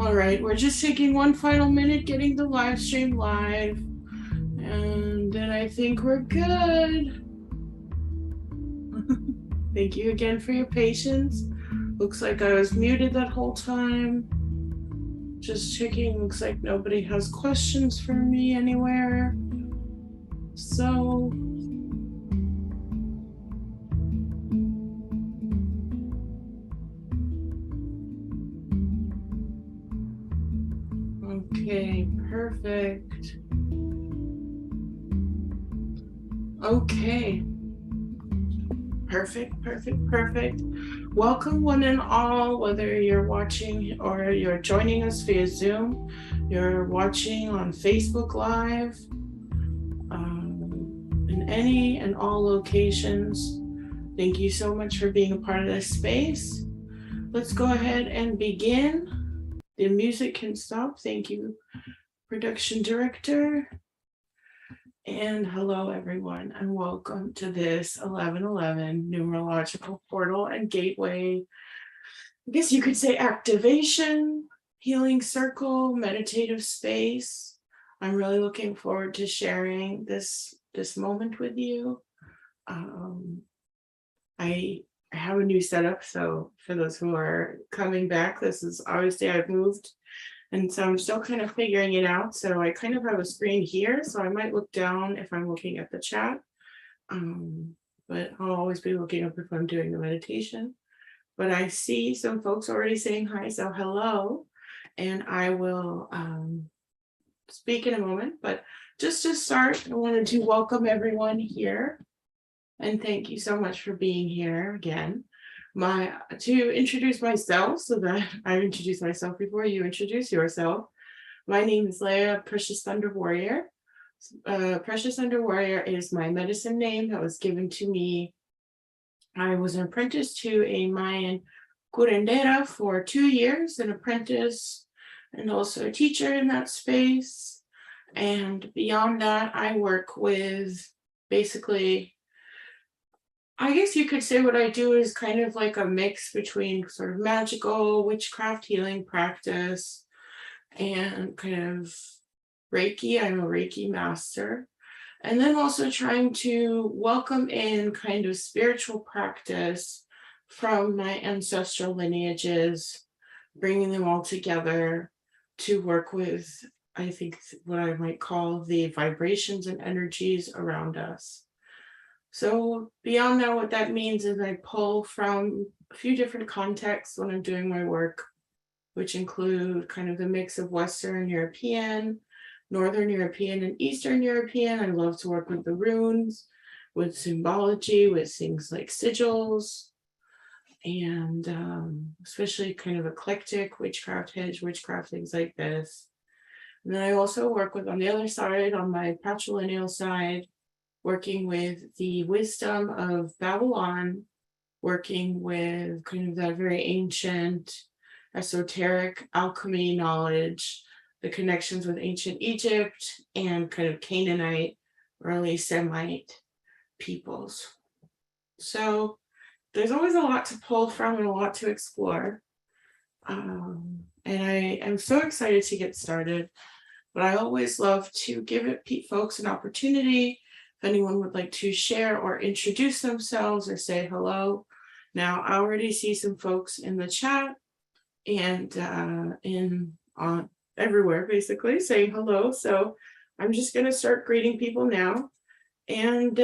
All right, we're just taking one final minute getting the live stream live, and then I think we're good. Thank you again for your patience. Looks like I was muted that whole time. Just checking, looks like nobody has questions for me anywhere. So, okay, perfect. Okay. Perfect. Welcome, one and all, whether you're watching or you're joining us via Zoom, you're watching on Facebook Live, in any and all locations. Thank you so much for being a part of this space. Let's go ahead and begin. The music can stop. Thank you, production director. And hello, everyone, and welcome to this 1111 numerological portal and gateway. I guess you could say activation, healing circle, meditative space. I'm really looking forward to sharing this moment with you. I have a new setup, so for those who are coming back, this is obviously I've moved. And so I'm still kind of figuring it out. So I kind of have a screen here, so I might look down if I'm looking at the chat. But I'll always be looking up if I'm doing the meditation. But I see some folks already saying hi, so hello. And I will speak in a moment. But just to start, I wanted to welcome everyone here. And thank you so much for being here again. To introduce myself, so that I introduce myself before you introduce yourself. My name is Leah, Precious Thunder Warrior. Precious Thunder Warrior is my medicine name that was given to me. I was an apprentice to a Mayan curandera for 2 years, an apprentice and also a teacher in that space. And beyond that, I work with basically, I guess you could say what I do is kind of like a mix between sort of magical witchcraft healing practice and kind of Reiki. I'm a Reiki master. And then also trying to welcome in kind of spiritual practice from my ancestral lineages, bringing them all together to work with, I think, what I might call the vibrations and energies around us. So beyond that, what that means is I pull from a few different contexts when I'm doing my work, which include kind of the mix of Western European, Northern European, and Eastern European. I love to work with the runes, with symbology, with things like sigils, and especially kind of eclectic witchcraft, hedge witchcraft, things like this. And then I also work with, on the other side, on my patrilineal side, working with the wisdom of Babylon, working with kind of that very ancient, esoteric alchemy knowledge, the connections with ancient Egypt and kind of Canaanite, early Semite peoples. So there's always a lot to pull from and a lot to explore. And I am so excited to get started, but I always love to give folks an opportunity. If anyone would like to share or introduce themselves or say hello. Now, I already see some folks in the chat and on everywhere, basically, saying hello. So I'm just going to start greeting people now. And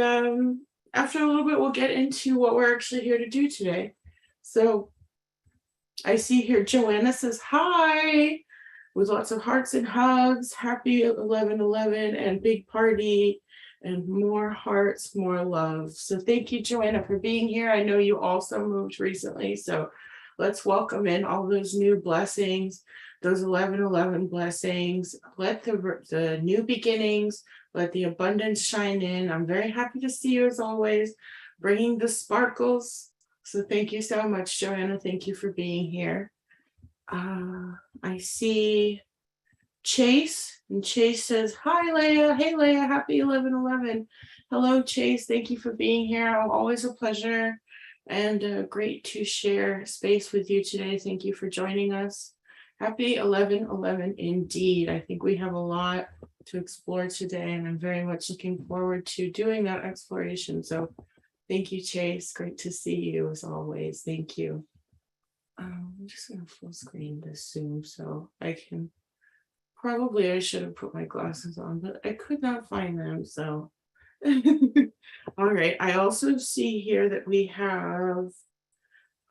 after a little bit, we'll get into what we're actually here to do today. So I see here Joanna says hi, with lots of hearts and hugs. Happy 11/11 and big party. And more hearts, more love. So thank you, Joanna, for being here. I know you also moved recently, so let's welcome in all those new blessings, those 11/11 blessings. Let the new beginnings, let the abundance shine in. I'm very happy to see you as always, bringing the sparkles. So thank you so much, Joanna. Thank you for being here. I see Chase, and Chase says, hi, Leah. Hey, Leah, happy 11/11. Hello, Chase. Thank you for being here. Always a pleasure and great to share space with you today. Thank you for joining us. Happy 11/11 indeed. I think we have a lot to explore today, and I'm very much looking forward to doing that exploration. So thank you, Chase. Great to see you as always. Thank you. I'm just going to full screen this Zoom so I can. Probably I should have put my glasses on, but I could not find them. So, all right. I also see here that we have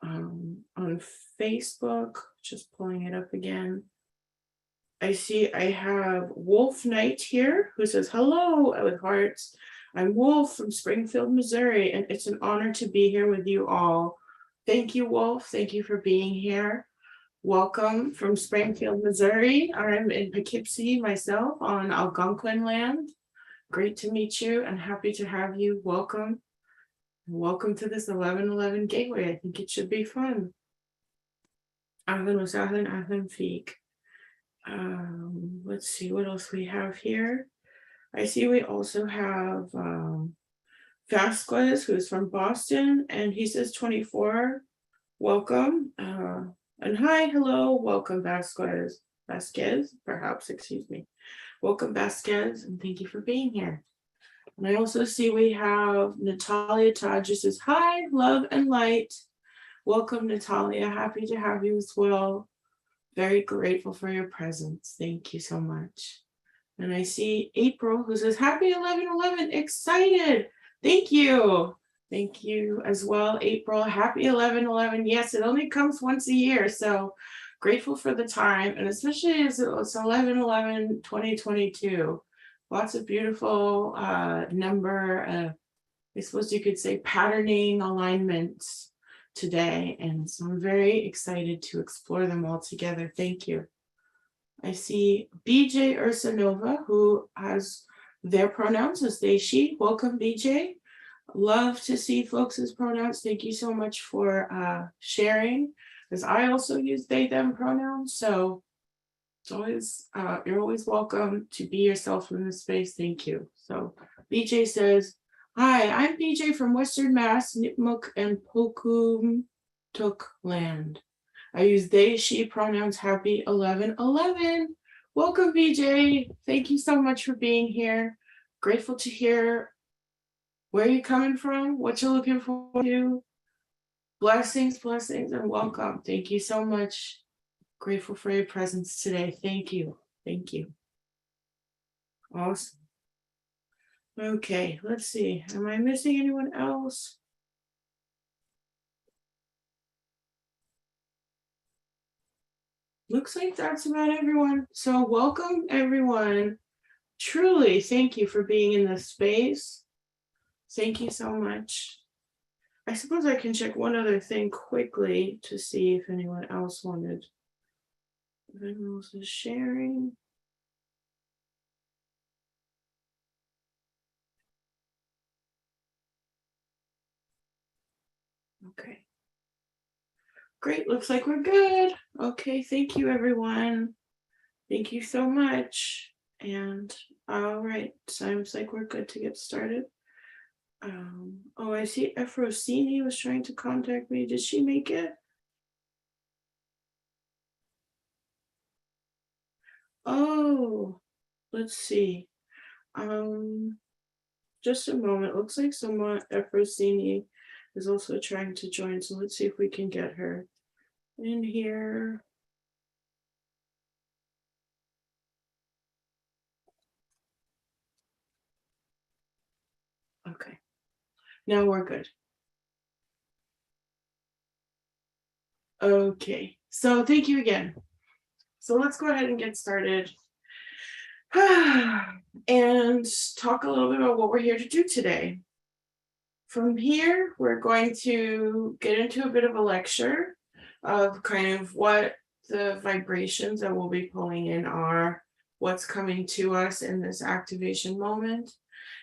on Facebook, just pulling it up again. I see I have Wolf Knight here who says, hello with hearts. I'm Wolf from Springfield, Missouri, and it's an honor to be here with you all. Thank you, Wolf. Thank you for being here. Welcome from Springfield, Missouri. I'm in Poughkeepsie myself on Algonquin land. Great to meet you and happy to have you. Welcome. Welcome to this 11/11 gateway. I think it should be fun. Ahlan wa sahlan, ahlan feek. Let's see what else we have here. I see we also have Vasquez, who's from Boston, and he says 24. Welcome. And hi, hello, welcome Vasquez, perhaps, excuse me. Welcome Vasquez, and thank you for being here. And I also see we have Natalia Taj says, hi, love and light. Welcome, Natalia. Happy to have you as well. Very grateful for your presence. Thank you so much. And I see April who says, happy 11/11, excited. Thank you. Thank you as well, April. Happy 11/11. Yes, it only comes once a year. So grateful for the time. And especially as it's 11/11, 2022. Lots of beautiful number, I suppose you could say patterning alignments today. And so I'm very excited to explore them all together. Thank you. I see BJ Ursanova, who has their pronouns as they, she. Welcome, BJ. Love to see folks' pronouns. Thank you so much for sharing, because I also use they, them pronouns. So it's always, you're always welcome to be yourself in this space. Thank you. So BJ says, hi, I'm BJ from Western Mass, Nipmuc and Pocumtuck land. I use they, she pronouns. Happy 11/11. Welcome, BJ. Thank you so much for being here. Grateful to hear where you're coming from, what you're looking forward to. Blessings, blessings, and welcome. Thank you so much. Grateful for your presence today. Thank you. Thank you. Awesome. Okay, let's see. Am I missing anyone else? Looks like that's about everyone. So welcome, everyone. Truly, thank you for being in this space. Thank you so much. I suppose I can check one other thing quickly to see if anyone else wanted. If anyone else is sharing. Okay. Great, looks like we're good. Okay, thank you, everyone. Thank you so much. And all right, sounds like we're good to get started. Oh, I see Efrosini was trying to contact me. Did she make it? Oh, let's see. Just a moment. Looks like someone Efrosini is also trying to join. So let's see if we can get her in here. Okay. Now we're good. Okay. So thank you again. So let's go ahead and get started. And talk a little bit about what we're here to do today. From here, we're going to get into a bit of a lecture of kind of what the vibrations that we'll be pulling in are, what's coming to us in this activation moment.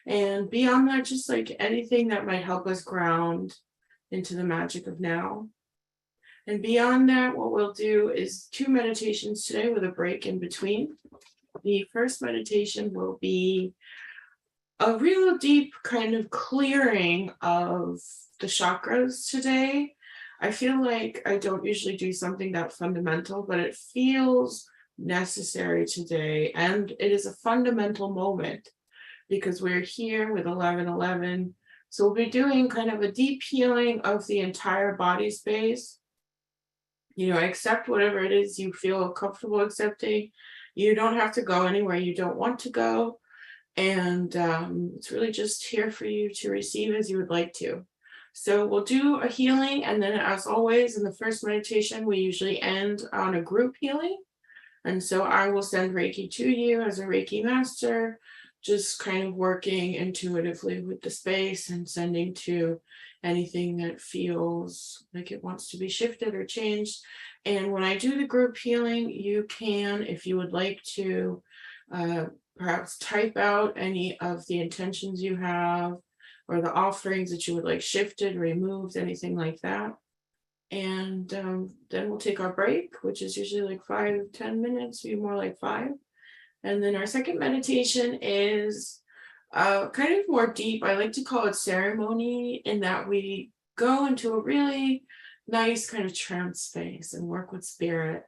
And beyond that, just like anything that might help us ground into the magic of now. And beyond that, what we'll do is 2 meditations today with a break in between. The first meditation will be a real deep kind of clearing of the chakras today. I feel like I don't usually do something that fundamental, but it feels necessary today. And it is a fundamental moment because we're here with 1111. So we'll be doing kind of a deep healing of the entire body space. Accept whatever it is you feel comfortable accepting. You don't have to go anywhere you don't want to go. And it's really just here for you to receive as you would like to. So we'll do a healing. And then, as always, in the first meditation, we usually end on a group healing. And so I will send Reiki to you as a Reiki master, just kind of working intuitively with the space and sending to anything that feels like it wants to be shifted or changed. And when I do the group healing, you can, if you would like to, perhaps type out any of the intentions you have or the offerings that you would like shifted, removed, anything like that. And then we'll take our break, which is usually like 5-10 minutes, maybe more like 5. And then our second meditation is kind of more deep. I like to call it ceremony, in that we go into a really nice kind of trance space and work with spirit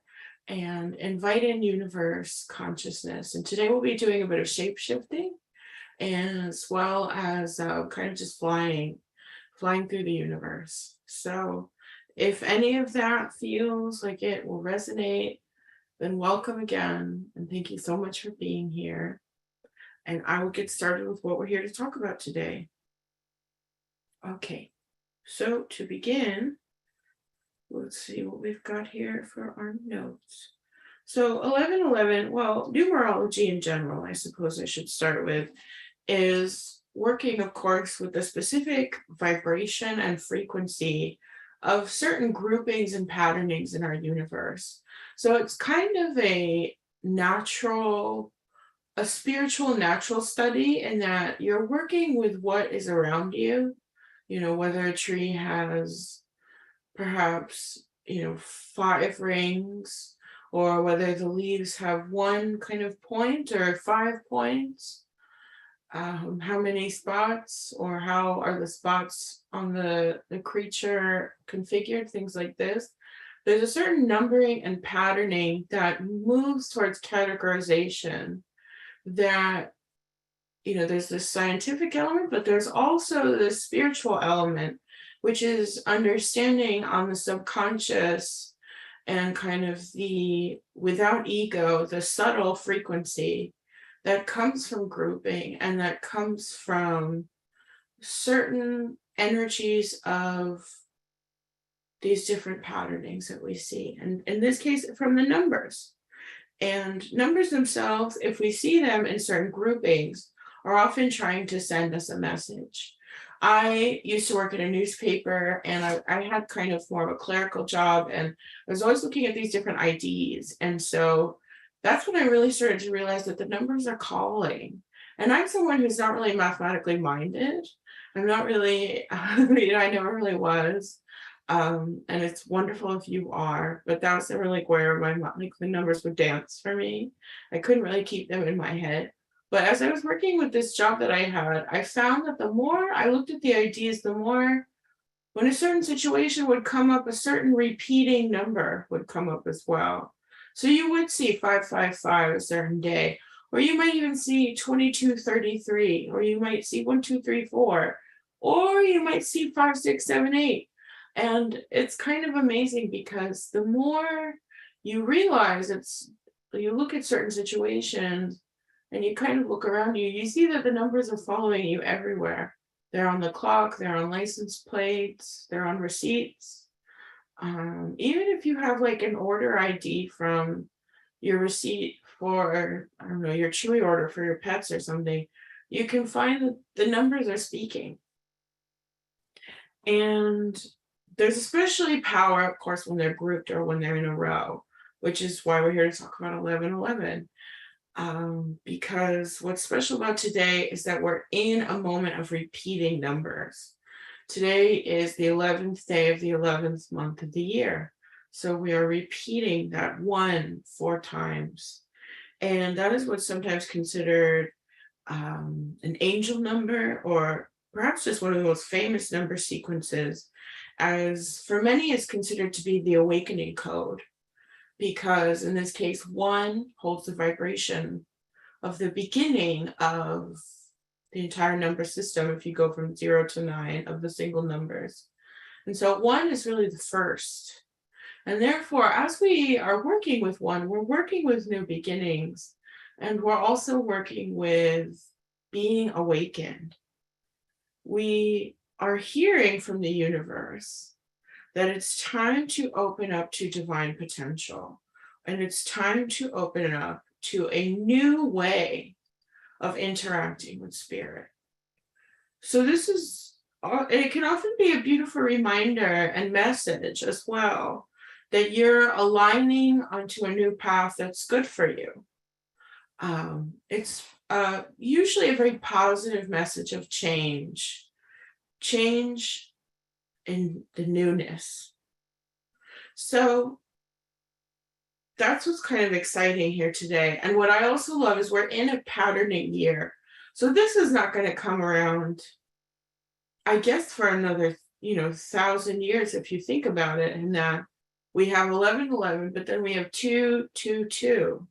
and invite in universe consciousness. And today we'll be doing a bit of shape shifting, as well as kind of just flying through the universe. So if any of that feels like it will resonate, then welcome again. And thank you so much for being here. And I will get started with what we're here to talk about today. Okay, so to begin, let's see what we've got here for our notes. So 1111, well, numerology in general, I suppose I should start with, is working, of course, with the specific vibration and frequency of certain groupings and patternings in our universe. So it's kind of a spiritual natural study, in that you're working with what is around you, whether a tree has perhaps, 5 rings, or whether the leaves have one kind of point or 5 points. How many spots, or how are the spots on the creature configured, things like this. There's a certain numbering and patterning that moves towards categorization, that, there's this scientific element, but there's also the spiritual element, which is understanding on the subconscious and kind of the, without ego, the subtle frequency that comes from grouping, and that comes from certain energies of these different patternings that we see. And in this case, from the numbers. And numbers themselves, if we see them in certain groupings, are often trying to send us a message. I used to work in a newspaper, and I had kind of more of a clerical job, and I was always looking at these different IDs. And so that's when I really started to realize that the numbers are calling. And I'm someone who's not really mathematically minded. I'm not really, I never really was. And it's wonderful if you are, but that was never like where the numbers would dance for me. I couldn't really keep them in my head. But as I was working with this job that I had, I found that the more I looked at the ideas, the more, when a certain situation would come up, a certain repeating number would come up as well. So you would see 555 a certain day, or you might even see 2233, or you might see 1234, or you might see 5678. And it's kind of amazing, because the more you realize you look at certain situations and you kind of look around you, you see that the numbers are following you everywhere. They're on the clock, they're on license plates, they're on receipts. Even if you have like an order ID from your receipt for, I don't know, your Chewy order for your pets or something, you can find that the numbers are speaking. And there's especially power, of course, when they're grouped or when they're in a row, which is why we're here to talk about 1111. Because what's special about today is that we're in a moment of repeating numbers. Today is the 11th day of the 11th month of the year. So we are repeating that 1 4 times. And that is what's sometimes considered an angel number, or perhaps just one of the most famous number sequences. as for many is considered to be the awakening code, because in this case, 1 holds the vibration of the beginning of the entire number system if you go from 0 to 9 of the single numbers. And so 1 is really the first. And therefore, as we are working with 1, we're working with new beginnings, and we're also working with being awakened. We are hearing from the universe that it's time to open up to divine potential, and it's time to open up to a new way of interacting with spirit. So this is, it can often be a beautiful reminder and message as well that you're aligning onto a new path that's good for you. It's usually a very positive message of change in the newness. So that's what's kind of exciting here today. And what I also love is we're in a patterning year. So this is not going to come around, I guess, for another, 1,000 years if you think about it. And that we have 1111, but then we have 222.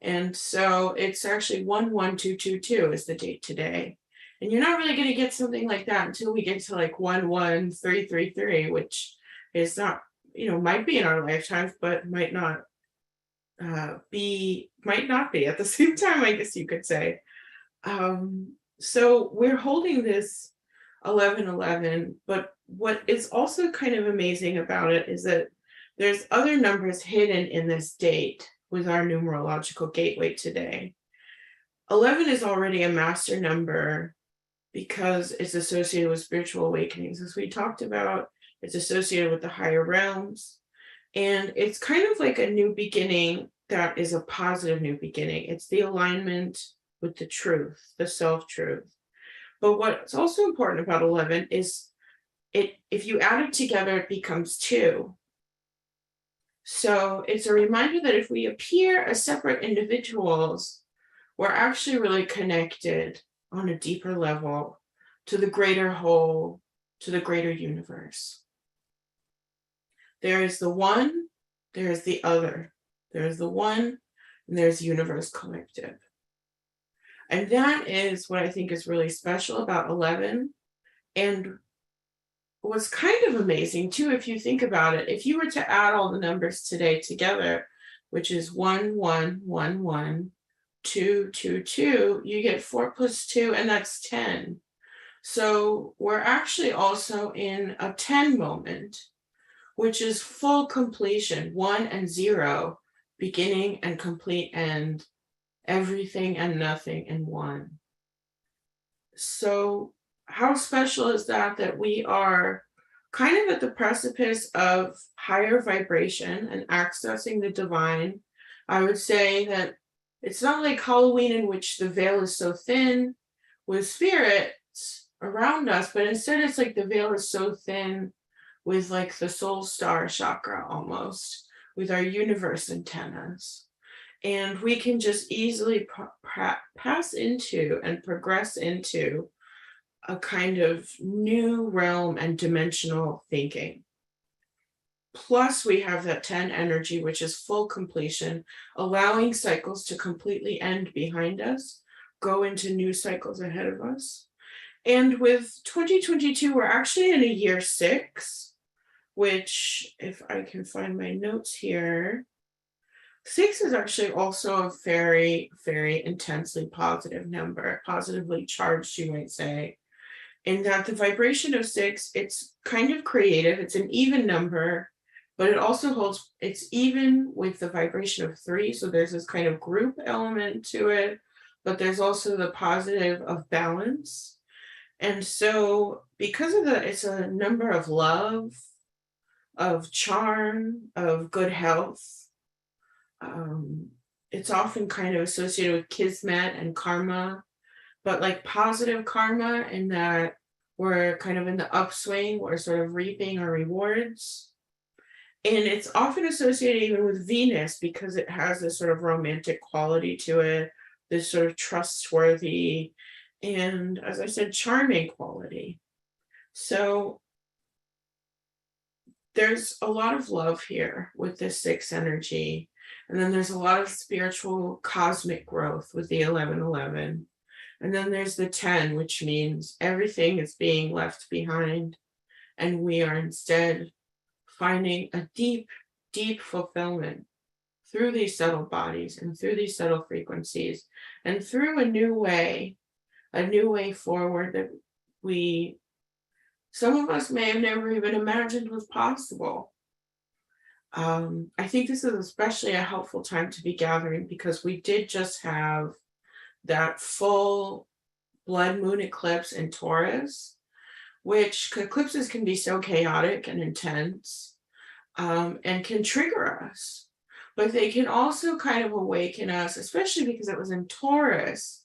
And so it's actually 11222 is the date today. And you're not really going to get something like that until we get to like 11333, which is not, might be in our lifetimes, but might not be at the same time, I guess you could say. So we're holding this 1111, but what is also kind of amazing about it is that there's other numbers hidden in this date with our numerological gateway today. 11 is already a master number because it's associated with spiritual awakenings. As we talked about, it's associated with the higher realms. And it's kind of like a new beginning that is a positive new beginning. It's the alignment with the truth, the self-truth. But what's also important about 11 is if you add it together, it becomes 2. So it's a reminder that if we appear as separate individuals, we're actually really connected on a deeper level to the greater whole, to the greater universe. There is the one, there is the other. There is the one, and there's universe collective. And that is what I think is really special about 11. And what's kind of amazing too, if you think about it, if you were to add all the numbers today together, which is 1, 1, 1, 1, 2, 2, 2, you get 4 plus 2, and that's 10. So we're actually also in a 10 moment, which is full completion, 1 and 0, beginning and complete end, everything and nothing in 1. So how special is that we are kind of at the precipice of higher vibration and accessing the divine? I would say that it's not like Halloween in which the veil is so thin with spirits around us, but instead it's like the veil is so thin with like the soul star chakra almost, with our universe antennas. And we can just easily pass into and progress into a kind of new realm and dimensional thinking. Plus, we have that 10 energy, which is full completion, allowing cycles to completely end behind us, go into new cycles ahead of us. And with 2022, we're actually in a year 6, which, if I can find my notes here, 6 is actually also a very, very intensely positive number, positively charged, you might say. In that the vibration of 6, it's kind of creative, it's an even number, but it also holds, it's even with the vibration of 3. So there's this kind of group element to it, but there's also the positive of balance. And so because of that, it's a number of love, of charm, of good health. It's often kind of associated with kismet and karma, but like positive karma in that we're kind of in the upswing, we're sort of reaping our rewards. And it's often associated even with Venus because it has this sort of romantic quality to it, this sort of trustworthy and, as I said, charming quality. So there's a lot of love here with this six energy. And then there's a lot of spiritual cosmic growth with the 1111. And then there's the 10, which means everything is being left behind. And we are instead finding a deep, deep fulfillment through these subtle bodies and through these subtle frequencies and through a new way forward that some of us may have never even imagined was possible. I think this is especially a helpful time to be gathering because we did just have that full blood moon eclipse in Taurus, which eclipses can be so chaotic and intense, and can trigger us. But they can also kind of awaken us, especially because it was in Taurus.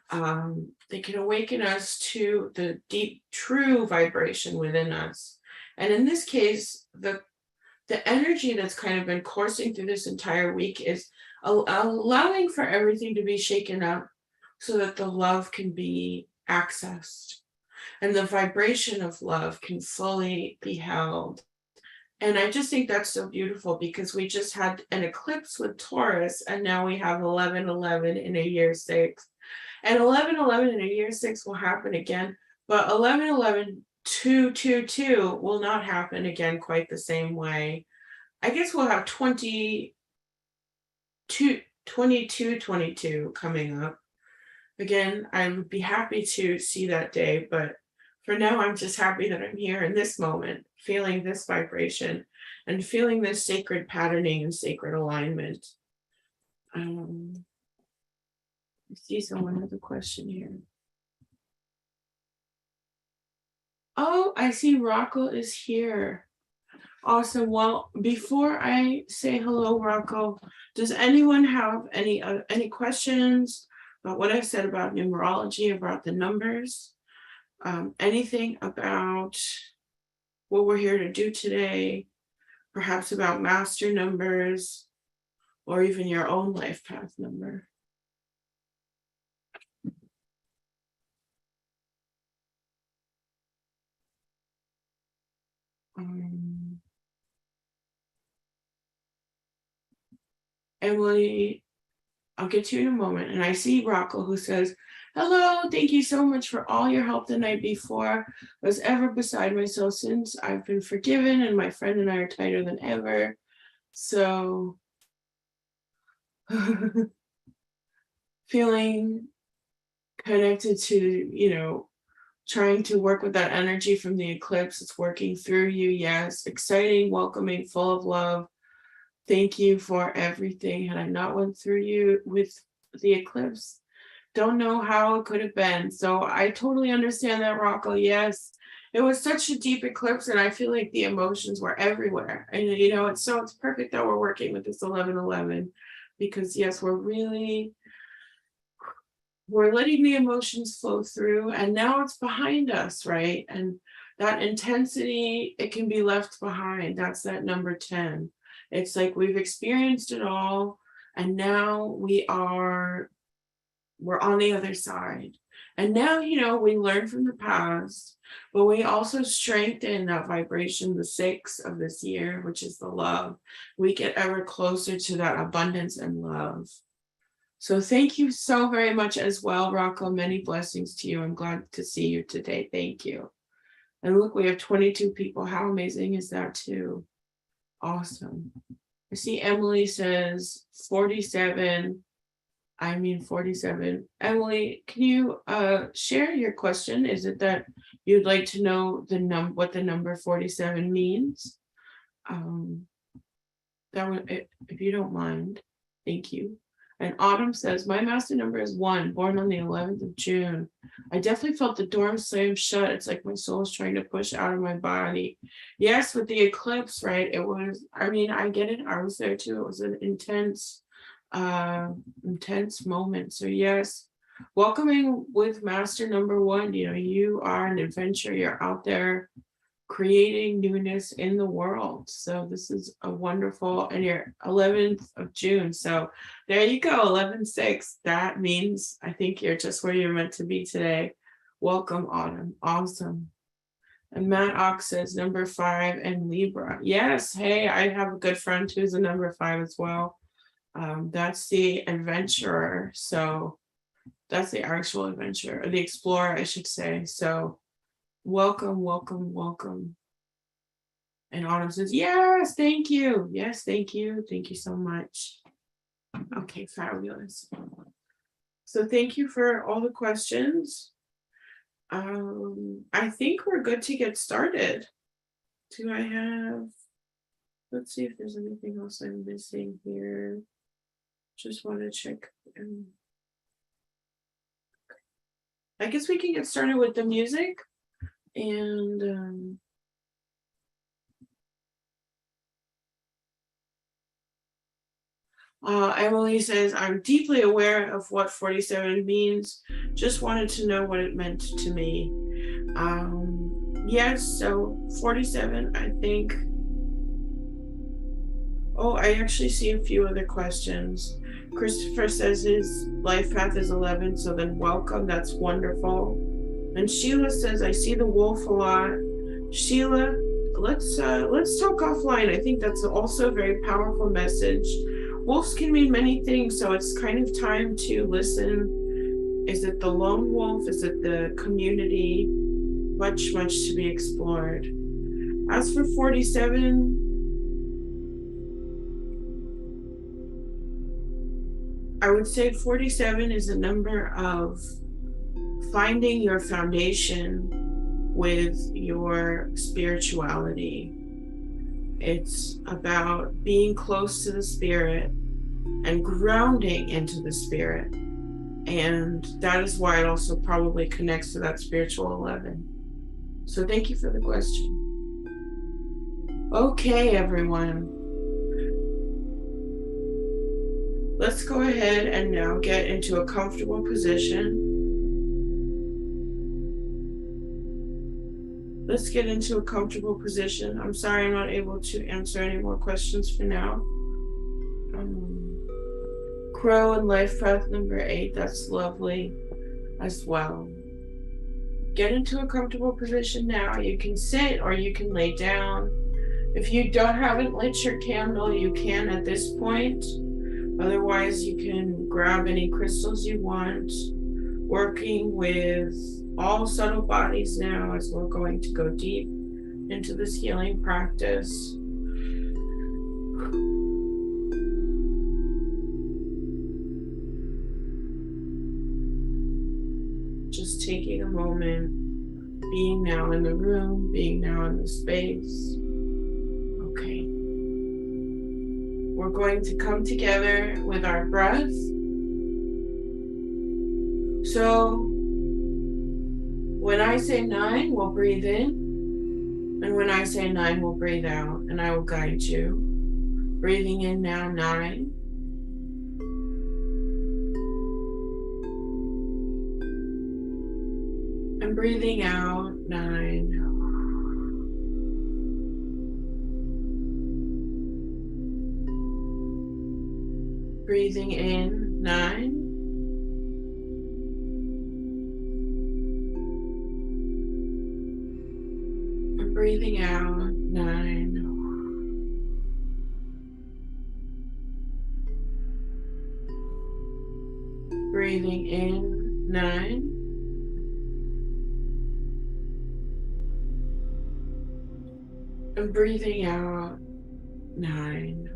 They can awaken us to the deep, true vibration within us. And in this case, the energy that's kind of been coursing through this entire week is allowing for everything to be shaken up so that the love can be accessed and the vibration of love can fully be held. And I just think that's so beautiful because we just had an eclipse with Taurus and now we have 1111 in a year 6. And 1111 in a year 6 will happen again, but 1111 222 will not happen again quite the same way. I guess we'll have 22 coming up. Again, I would be happy to see that day, but for now, I'm just happy that I'm here in this moment, feeling this vibration and feeling this sacred patterning and sacred alignment. I see someone has a question here. Oh, I see Rocco is here. Awesome. Well, before I say hello, Rocco, does anyone have any questions about what I said about numerology, about the numbers? Anything about what we're here to do today, perhaps about master numbers, or even your own life path number? Emily, I'll get to you in a moment. And I see Rocco who says, hello, thank you so much for all your help the night before. I was ever beside myself since I've been forgiven and my friend and I are tighter than ever. So feeling connected to, trying to work with that energy from the eclipse. It's working through you. Yes. Exciting, welcoming, full of love. Thank you for everything. Had I not went through you with the eclipse, don't know how it could have been. So I totally understand that, Rocco. Yes, it was such a deep eclipse, and I feel like the emotions were everywhere. And it's perfect that we're working with this 1111 because yes, we're letting the emotions flow through, and now it's behind us, right? And that intensity, it can be left behind. That's that number 10. It's like we've experienced it all, and now we're on the other side. And now, we learn from the past, but we also strengthen that vibration, the 6 of this year, which is the love. We get ever closer to that abundance and love. So thank you so very much as well, Rocco. Many blessings to you. I'm glad to see you today. Thank you. And look, we have 22 people. How amazing is that too? Awesome. I see Emily says 47. 47. Emily, can you share your question? Is it that you'd like to know what the number 47 means? That would, if you don't mind. Thank you. And Autumn says, my master number is 1, born on the 11th of June. I definitely felt the door slam shut. It's like my soul is trying to push out of my body. Yes, with the eclipse, right? It was, I get it. I was there too. It was an intense moment. So yes, welcoming with master number 1. You are an adventurer. You're out there creating newness in the world. So this is a wonderful, and you're 11th of June. So there you go, 11/6. That means I think you're just where you're meant to be today. Welcome, Autumn. Awesome. And Matt Ox says number 5 and Libra. Yes, hey, I have a good friend who's a number 5 as well. That's the adventurer. So that's the actual adventurer, or the explorer, I should say. So welcome, welcome, welcome. And Autumn says, yes, thank you. Yes, thank you. Thank you so much. Okay, fabulous. So thank you for all the questions. I think we're good to get started. Do I have, let's see if there's anything else I'm missing here. Just want to check. I guess we can get started with the music. And Emily says, I'm deeply aware of what 47 means. Just wanted to know what it meant to me. Yes, so 47, I think. Oh, I actually see a few other questions. Christopher says his life path is 11, so then welcome. That's wonderful. And Sheila says, I see the wolf a lot. Sheila, let's talk offline. I think that's also a very powerful message. Wolves can mean many things, so it's kind of time to listen. Is it the lone wolf? Is it the community? Much to be explored. As for 47, I would say 47 is a number of finding your foundation with your spirituality. It's about being close to the spirit and grounding into the spirit. And that is why it also probably connects to that spiritual 11. So thank you for the question. Okay, everyone. Let's go ahead and now get into a comfortable position. Let's get into a comfortable position. I'm sorry I'm not able to answer any more questions for now. Crow and life path number 8, that's lovely as well. Get into a comfortable position now. You can sit or you can lay down. If you haven't lit your candle, you can at this point. Otherwise, you can grab any crystals you want. Working with all subtle bodies now as we're going to go deep into this healing practice. Just taking a moment, being now in the room, being now in the space. Okay. We're going to come together with our breath. So when I say 9, we'll breathe in. And when I say 9, we'll breathe out. And I will guide you. Breathing in now, 9. And breathing out, 9. Breathing in, 9. And breathing out, 9. Breathing in, 9. And breathing out, 9.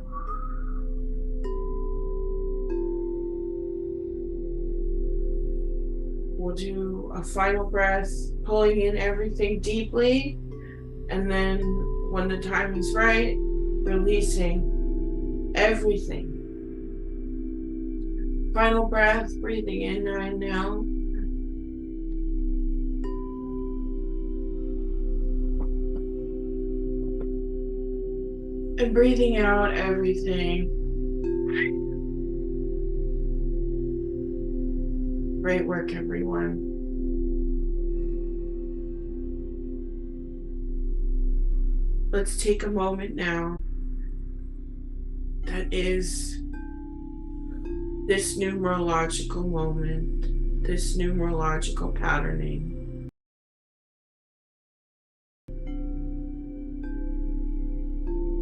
We'll do a final breath, pulling in everything deeply, and then when the time is right, releasing everything. Final breath, breathing in, 9 now. And breathing out everything. Great work, everyone. Let's take a moment now. That is this numerological moment, this numerological patterning.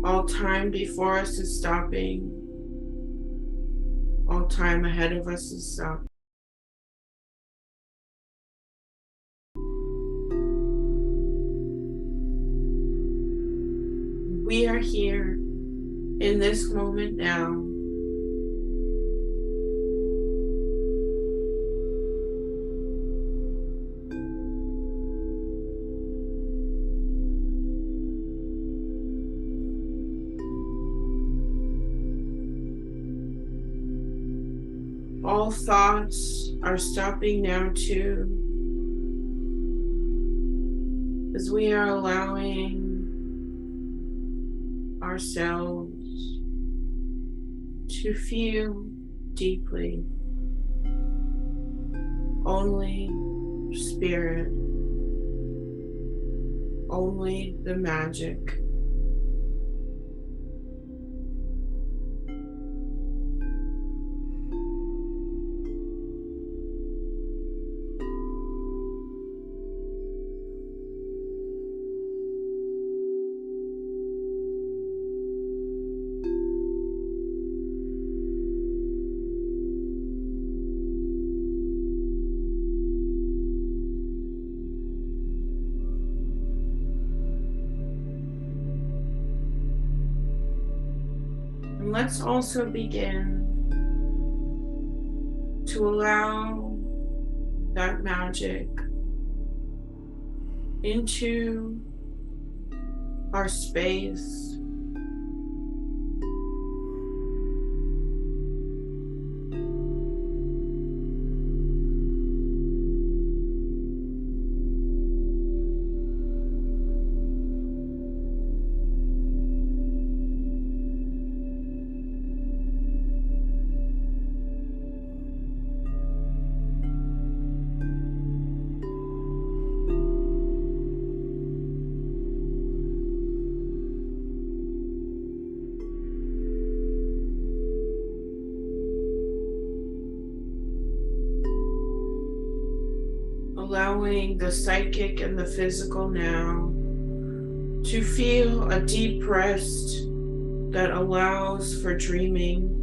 All time before us is stopping. All time ahead of us is stopping. We are here in this moment now. All thoughts are stopping now too, as we are allowing ourselves to feel deeply only spirit, only the magic. And let's also begin to allow that magic into our space, allowing the psychic and the physical now to feel a deep rest that allows for dreaming.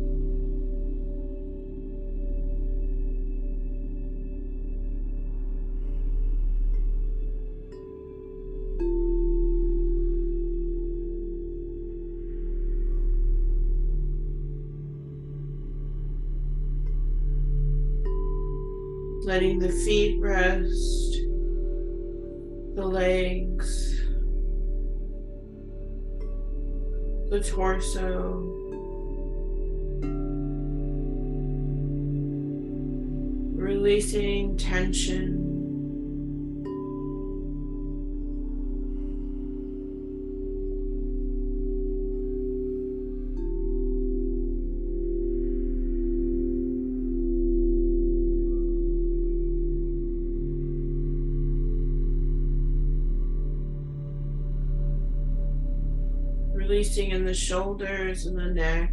Letting the feet rest, the legs, the torso, releasing tension, releasing in the shoulders and the neck.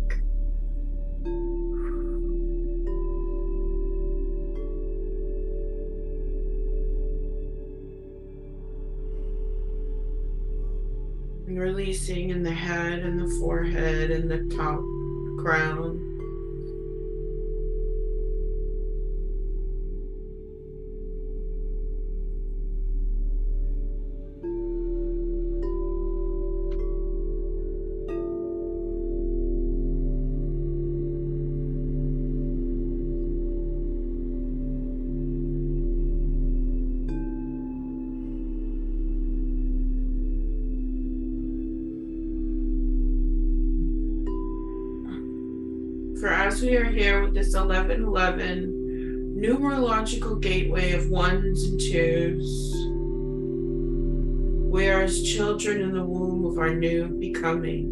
And releasing in the head and the forehead and the top crown. For as we are here with this 1111 numerological gateway of ones and twos, we are as children in the womb of our new becoming.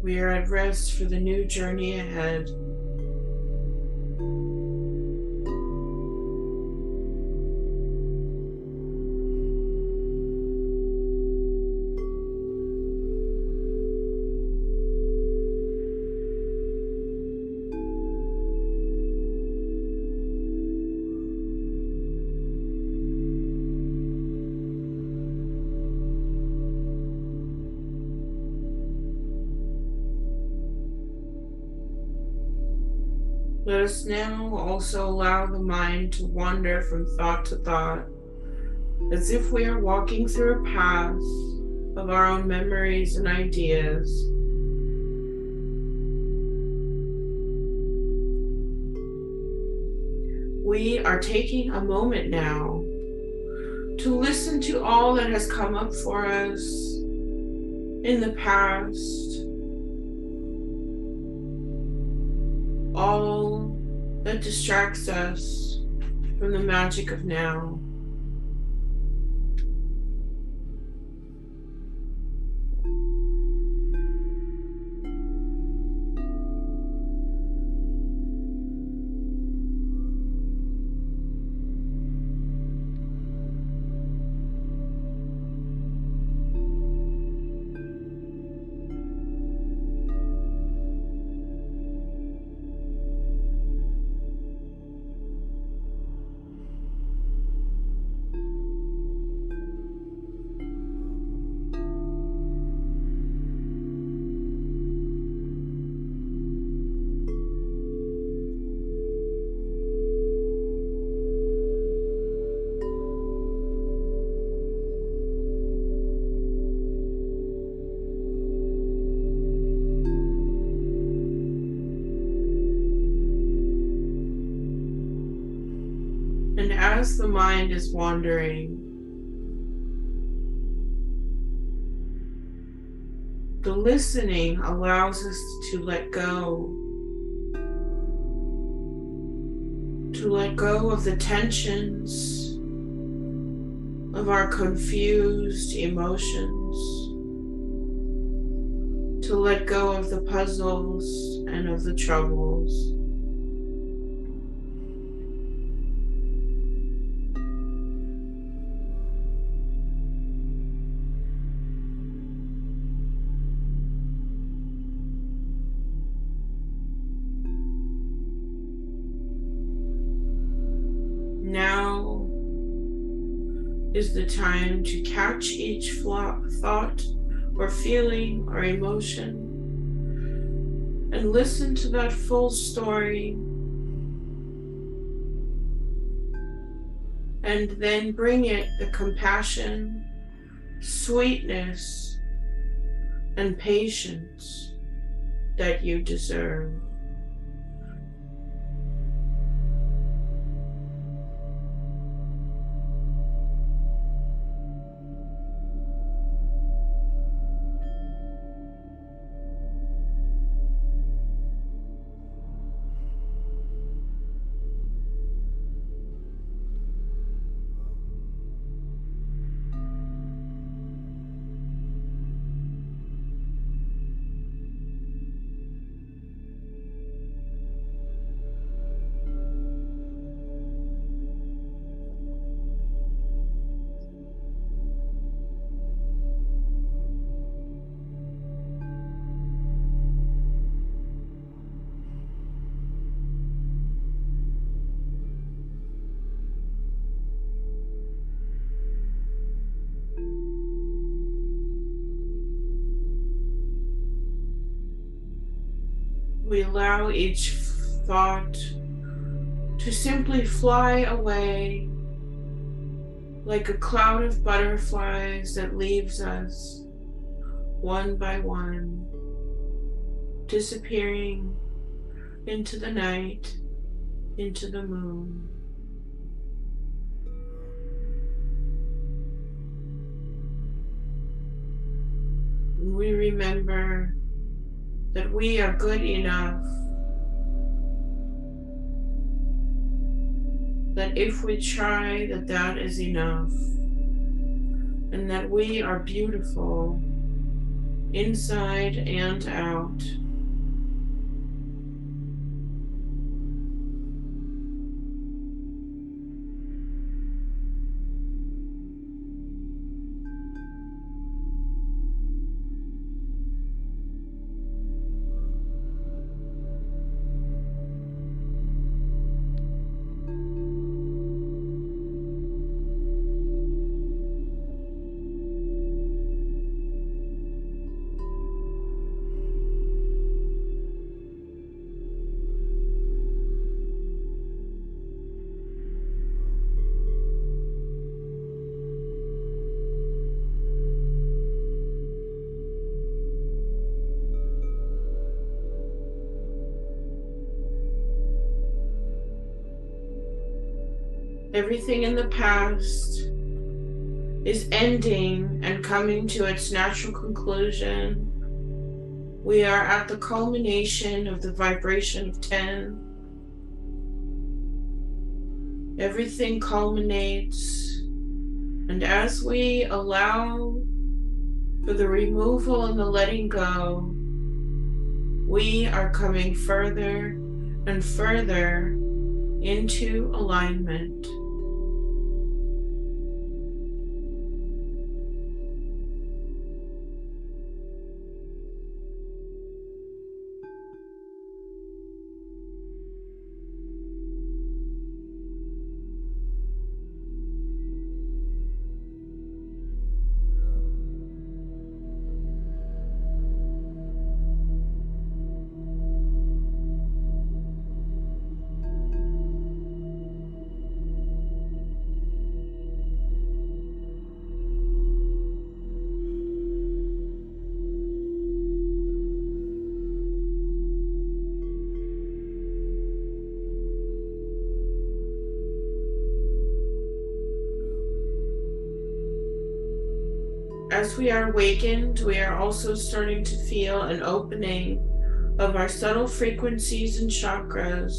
We are at rest for the new journey ahead. Let us now also allow the mind to wander from thought to thought, as if we are walking through a path of our own memories and ideas. We are taking a moment now to listen to all that has come up for us in the past, all that distracts us from the magic of now. And as the mind is wandering, the listening allows us to let go of the tensions of our confused emotions, to let go of the puzzles and of the troubles. Now is the time to catch each thought or feeling or emotion and listen to that full story, and then bring it the compassion, sweetness, and patience that you deserve. We allow each thought to simply fly away like a cloud of butterflies that leaves us one by one, disappearing into the night, into the moon. We remember that we are good enough, that if we try, that is enough, and that we are beautiful inside and out. Everything in the past is ending and coming to its natural conclusion. We are at the culmination of the vibration of 10. Everything culminates, and as we allow for the removal and the letting go, we are coming further and further into alignment. As we are awakened, we are also starting to feel an opening of our subtle frequencies and chakras.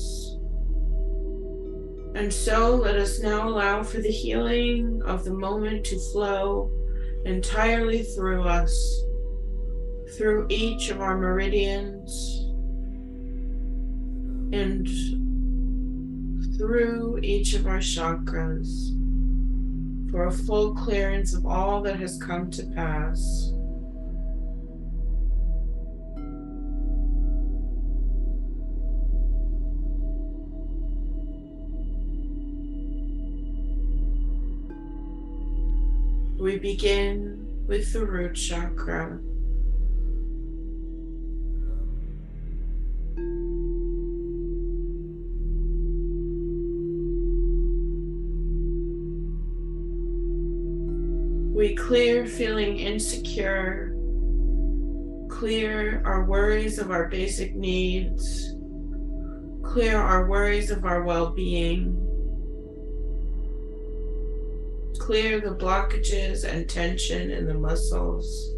And so let us now allow for the healing of the moment to flow entirely through us, through each of our meridians, and through each of our chakras, for a full clearance of all that has come to pass. We begin with the root chakra. We clear feeling insecure, clear our worries of our basic needs, clear our worries of our well-being, clear the blockages and tension in the muscles.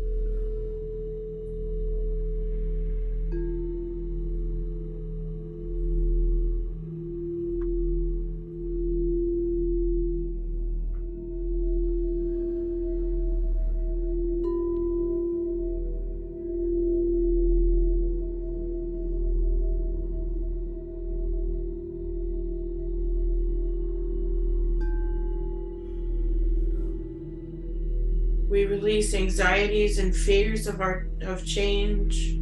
We release anxieties and fears of change.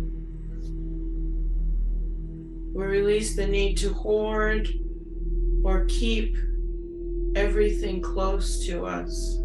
We release the need to hoard or keep everything close to us.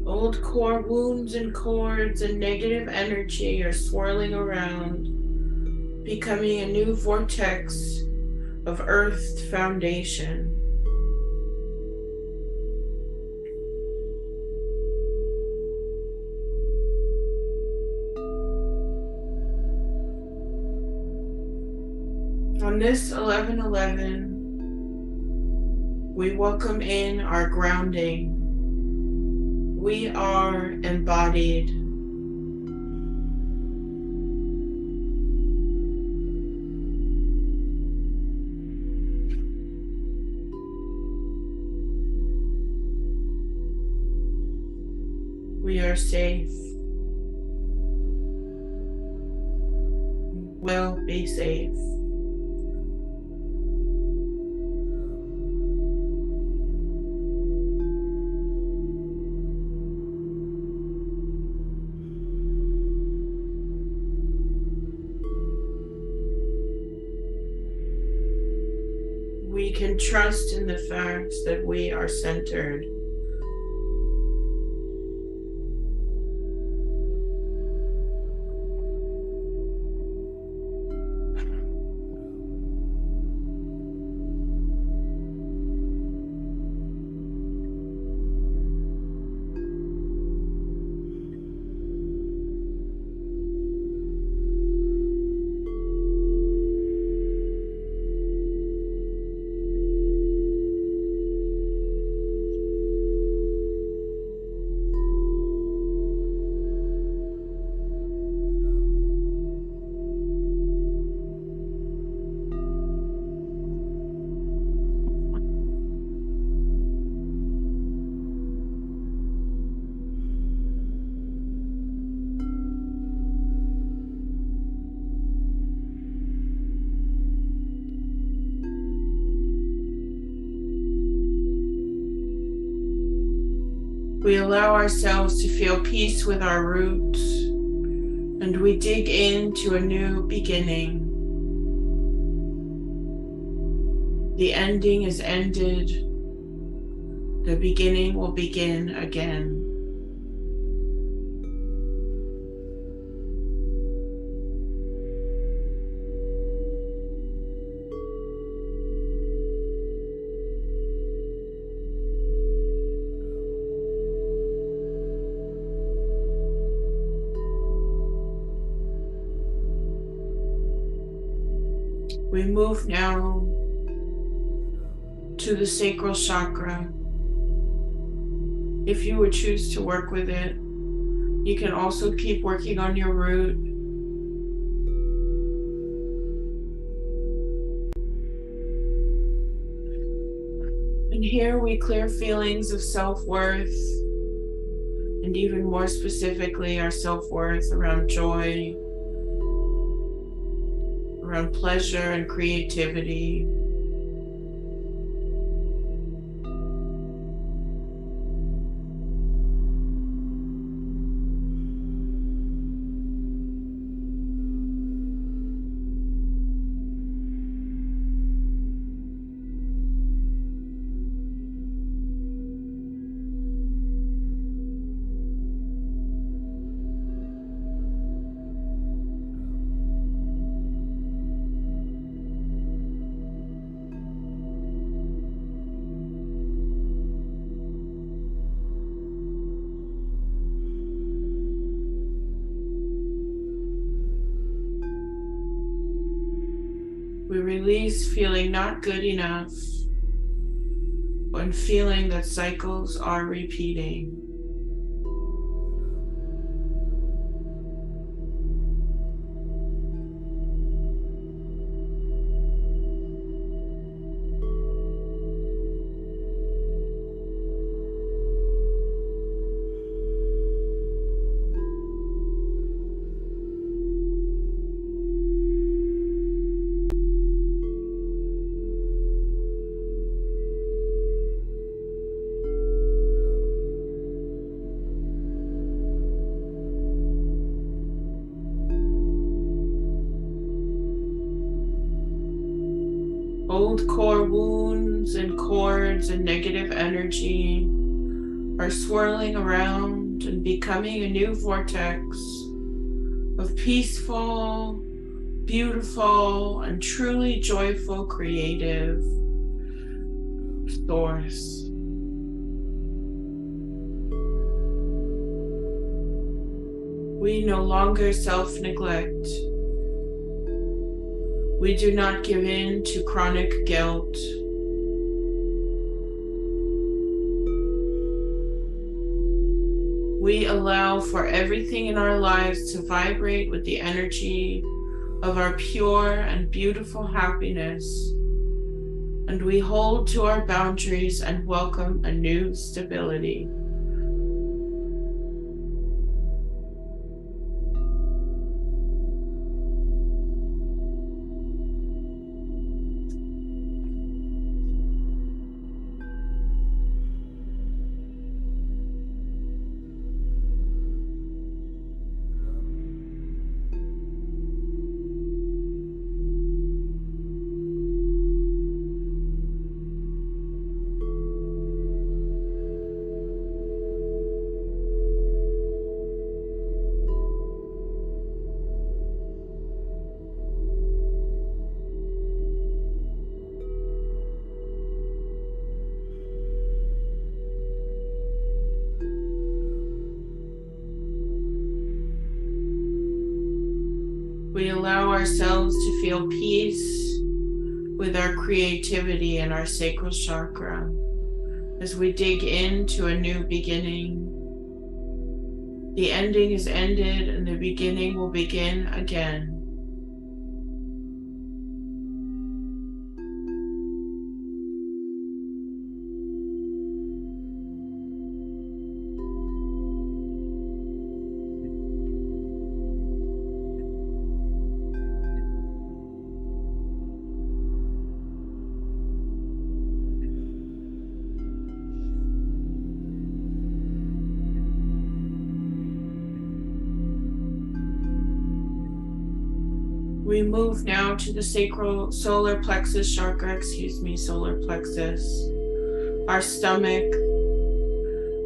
Old core wounds and cords and negative energy are swirling around, becoming a new vortex of earthed foundation. On this 11/11, we welcome in our grounding. We are embodied. We are safe. Will be safe. We can trust in the fact that we are centered. We allow ourselves to feel peace with our roots, and we dig into a new beginning. The ending is ended. The beginning will begin again. We move now to the sacral chakra. If you would choose to work with it, you can also keep working on your root. And here we clear feelings of self-worth, and even more specifically, our self-worth around joy, around pleasure and creativity. We release feeling not good enough when feeling that cycles are repeating. Old core wounds and cords and negative energy are swirling around and becoming a new vortex of peaceful, beautiful, and truly joyful creative source. We no longer self-neglect. We do not give in to chronic guilt. We allow for everything in our lives to vibrate with the energy of our pure and beautiful happiness. And we hold to our boundaries and welcome a new stability. We allow ourselves to feel peace with our creativity and our sacral chakra as we dig into a new beginning. The ending is ended and the beginning will begin again. We move now to the sacral solar plexus chakra, solar plexus, our stomach,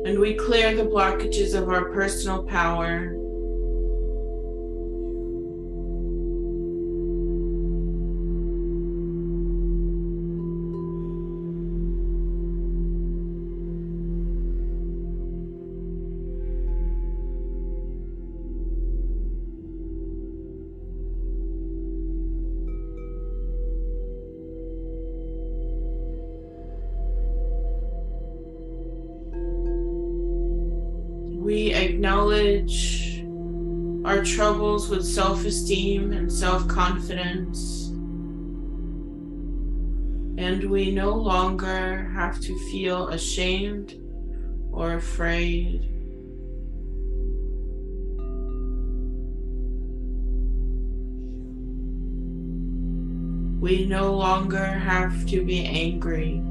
and we clear the blockages of our personal power. We acknowledge our troubles with self-esteem and self-confidence, and we no longer have to feel ashamed or afraid. We no longer have to be angry.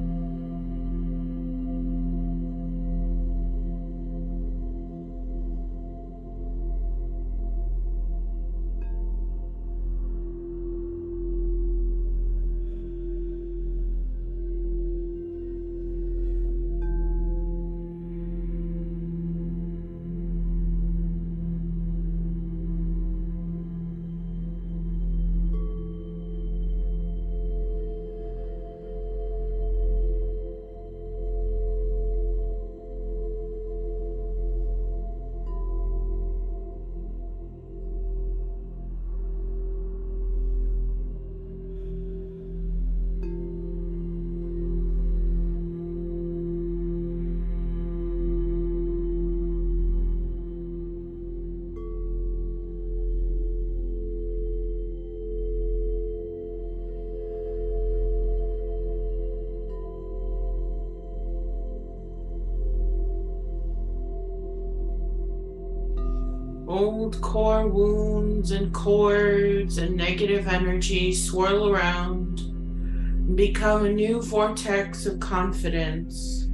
Old core wounds and cords and negative energy swirl around and become a new vortex of confidence.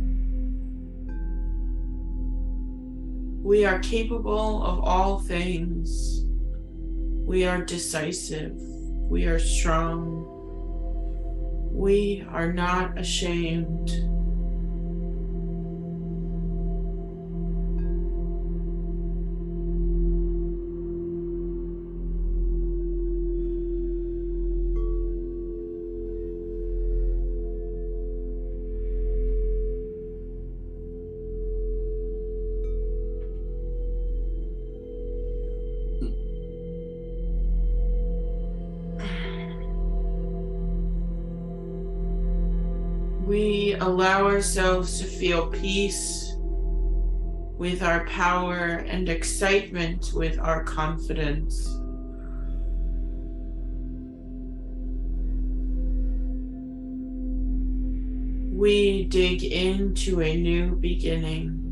We are capable of all things. We are decisive. We are strong. We are not ashamed. We allow ourselves to feel peace with our power and excitement with our confidence. We dig into a new beginning.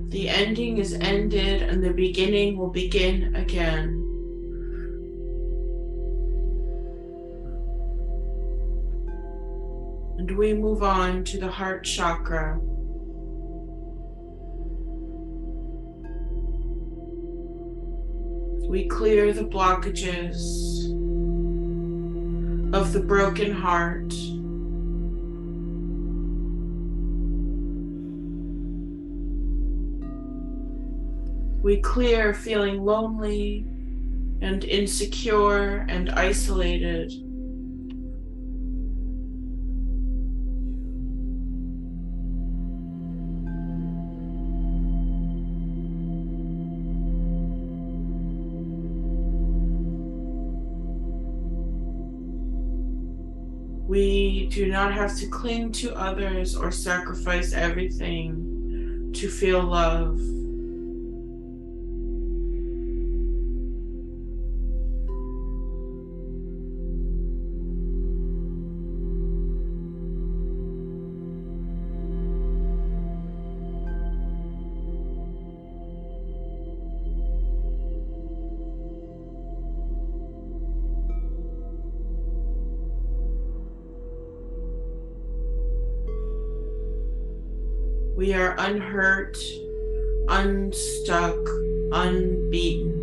The ending is ended and the beginning will begin again. And we move on to the heart chakra. We clear the blockages of the broken heart. We clear feeling lonely and insecure and isolated. We do not have to cling to others or sacrifice everything to feel love. We are unhurt, unstuck, unbeaten.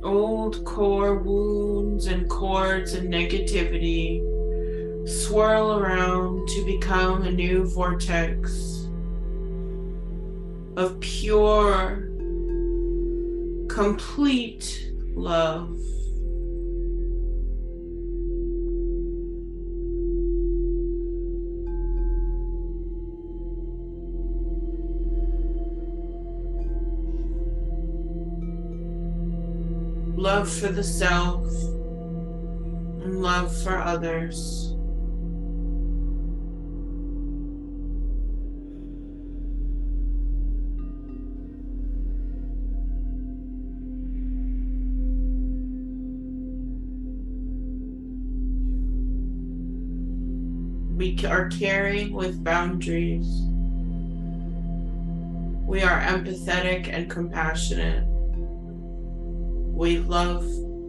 Old core wounds and cords and negativity swirl around to become a new vortex of pure, complete love. Love for the self and love for others. We are caring with boundaries. We are empathetic and compassionate. We love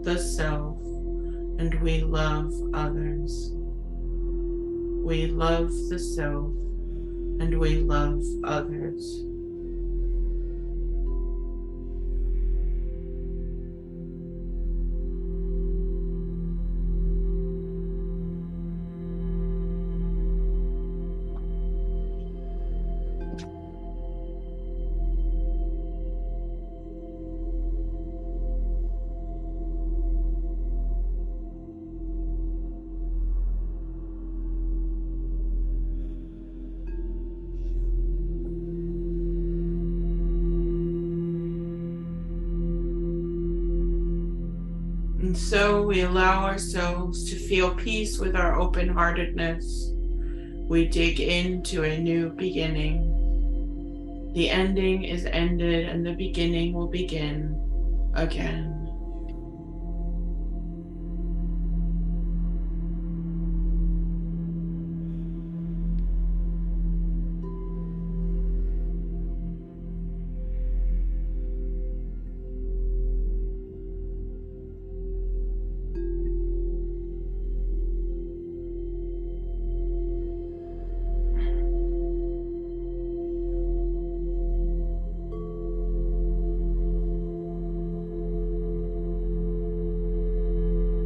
the self and we love others. We love the self and we love others. And so we allow ourselves to feel peace with our open-heartedness. We dig into a new beginning. The ending is ended and the beginning will begin again.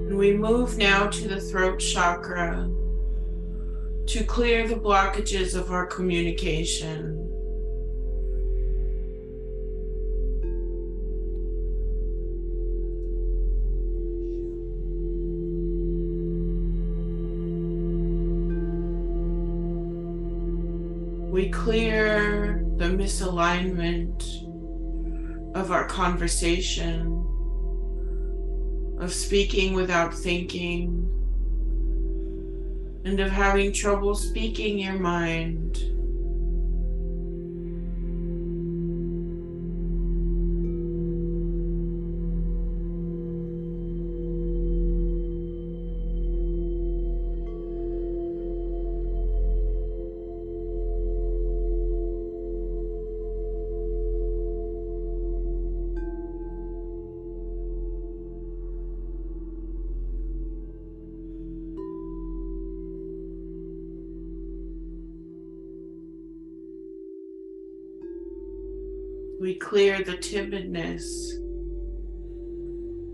We move now to the throat chakra to clear the blockages of our communication. We clear the misalignment of our conversation, of speaking without thinking, and of having trouble speaking your mind. We clear the timidness.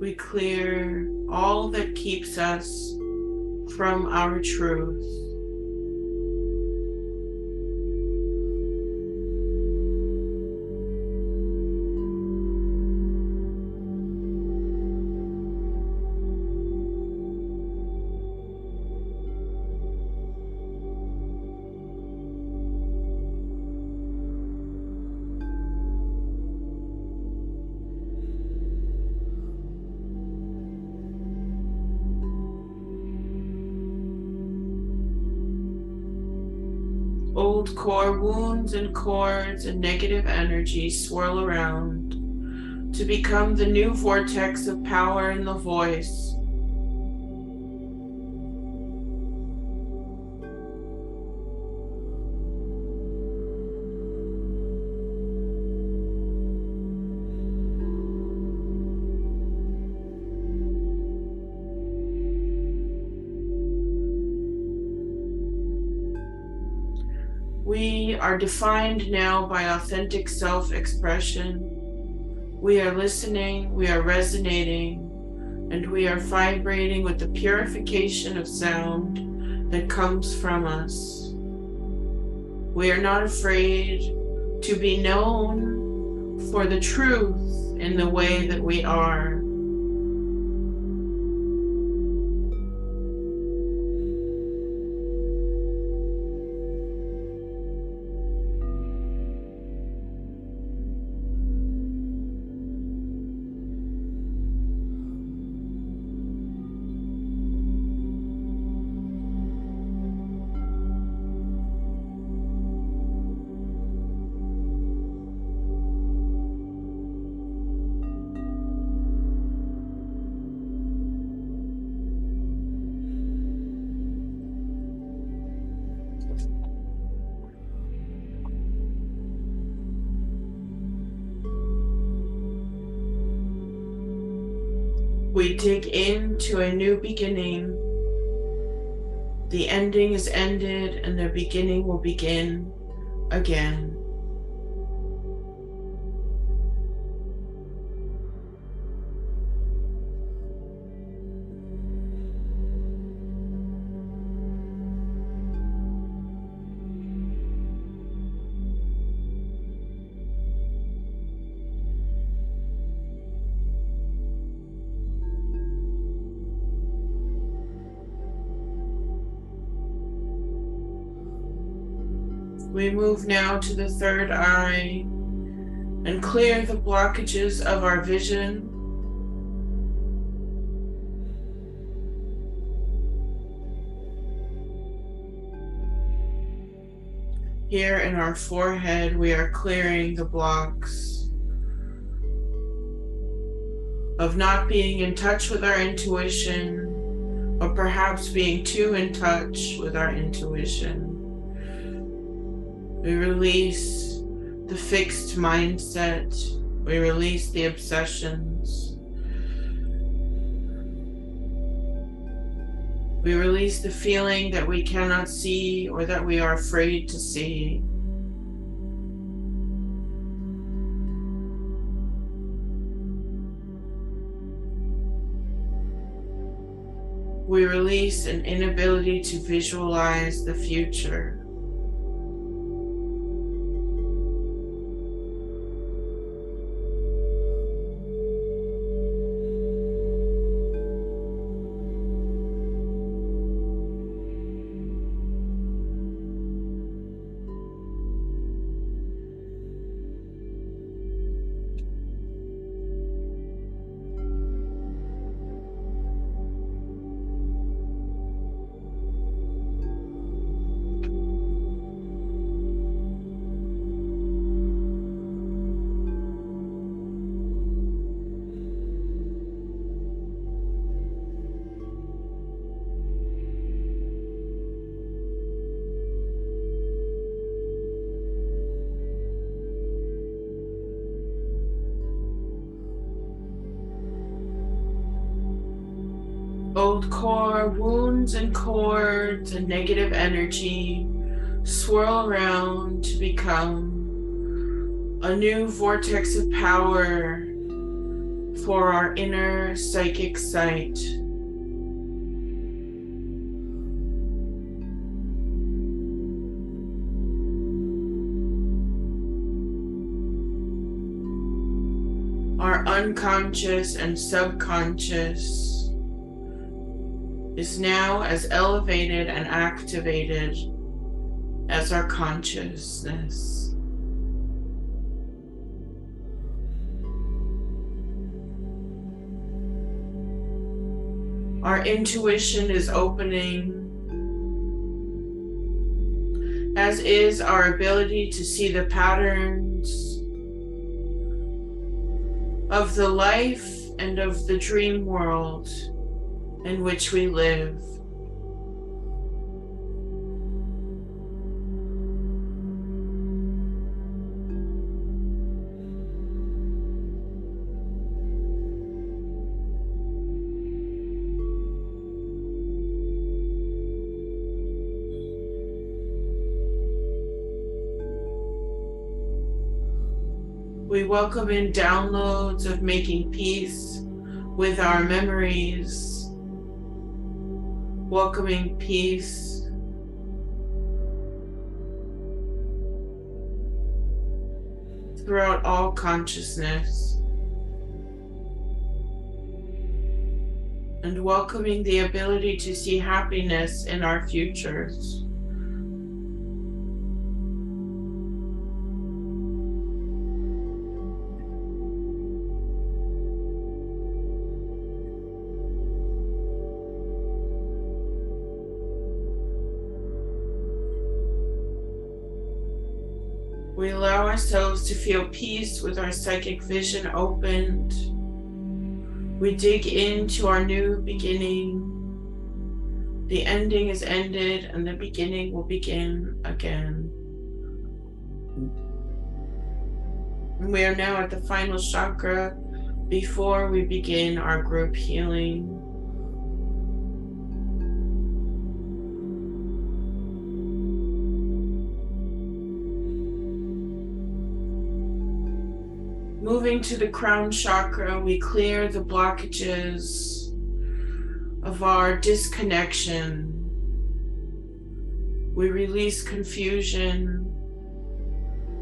We clear all that keeps us from our truth. Old core wounds and cords and negative energy swirl around to become the new vortex of power in the voice. We are defined now by authentic self-expression. We are listening, we are resonating, and we are vibrating with the purification of sound that comes from us. We are not afraid to be known for the truth in the way that we are. We dig into a new beginning. The ending is ended and the beginning will begin again. We move now to the third eye and clear the blockages of our vision. Here in our forehead, we are clearing the blocks of not being in touch with our intuition, or perhaps being too in touch with our intuition. We release the fixed mindset. We release the obsessions. We release the feeling that we cannot see or that we are afraid to see. We release an inability to visualize the future. Old core wounds and cords and negative energy swirl around to become a new vortex of power for our inner psychic sight. Our unconscious and subconscious is now as elevated and activated as our consciousness. Our intuition is opening, as is our ability to see the patterns of the life and of the dream world in which we live. We welcome in downloads of making peace with our memories, welcoming peace throughout all consciousness, and welcoming the ability to see happiness in our futures. We allow ourselves to feel peace with our psychic vision opened. We dig into our new beginning. The ending is ended and the beginning will begin again. We are now at the final chakra before we begin our group healing. Moving to the crown chakra, we clear the blockages of our disconnection. We release confusion.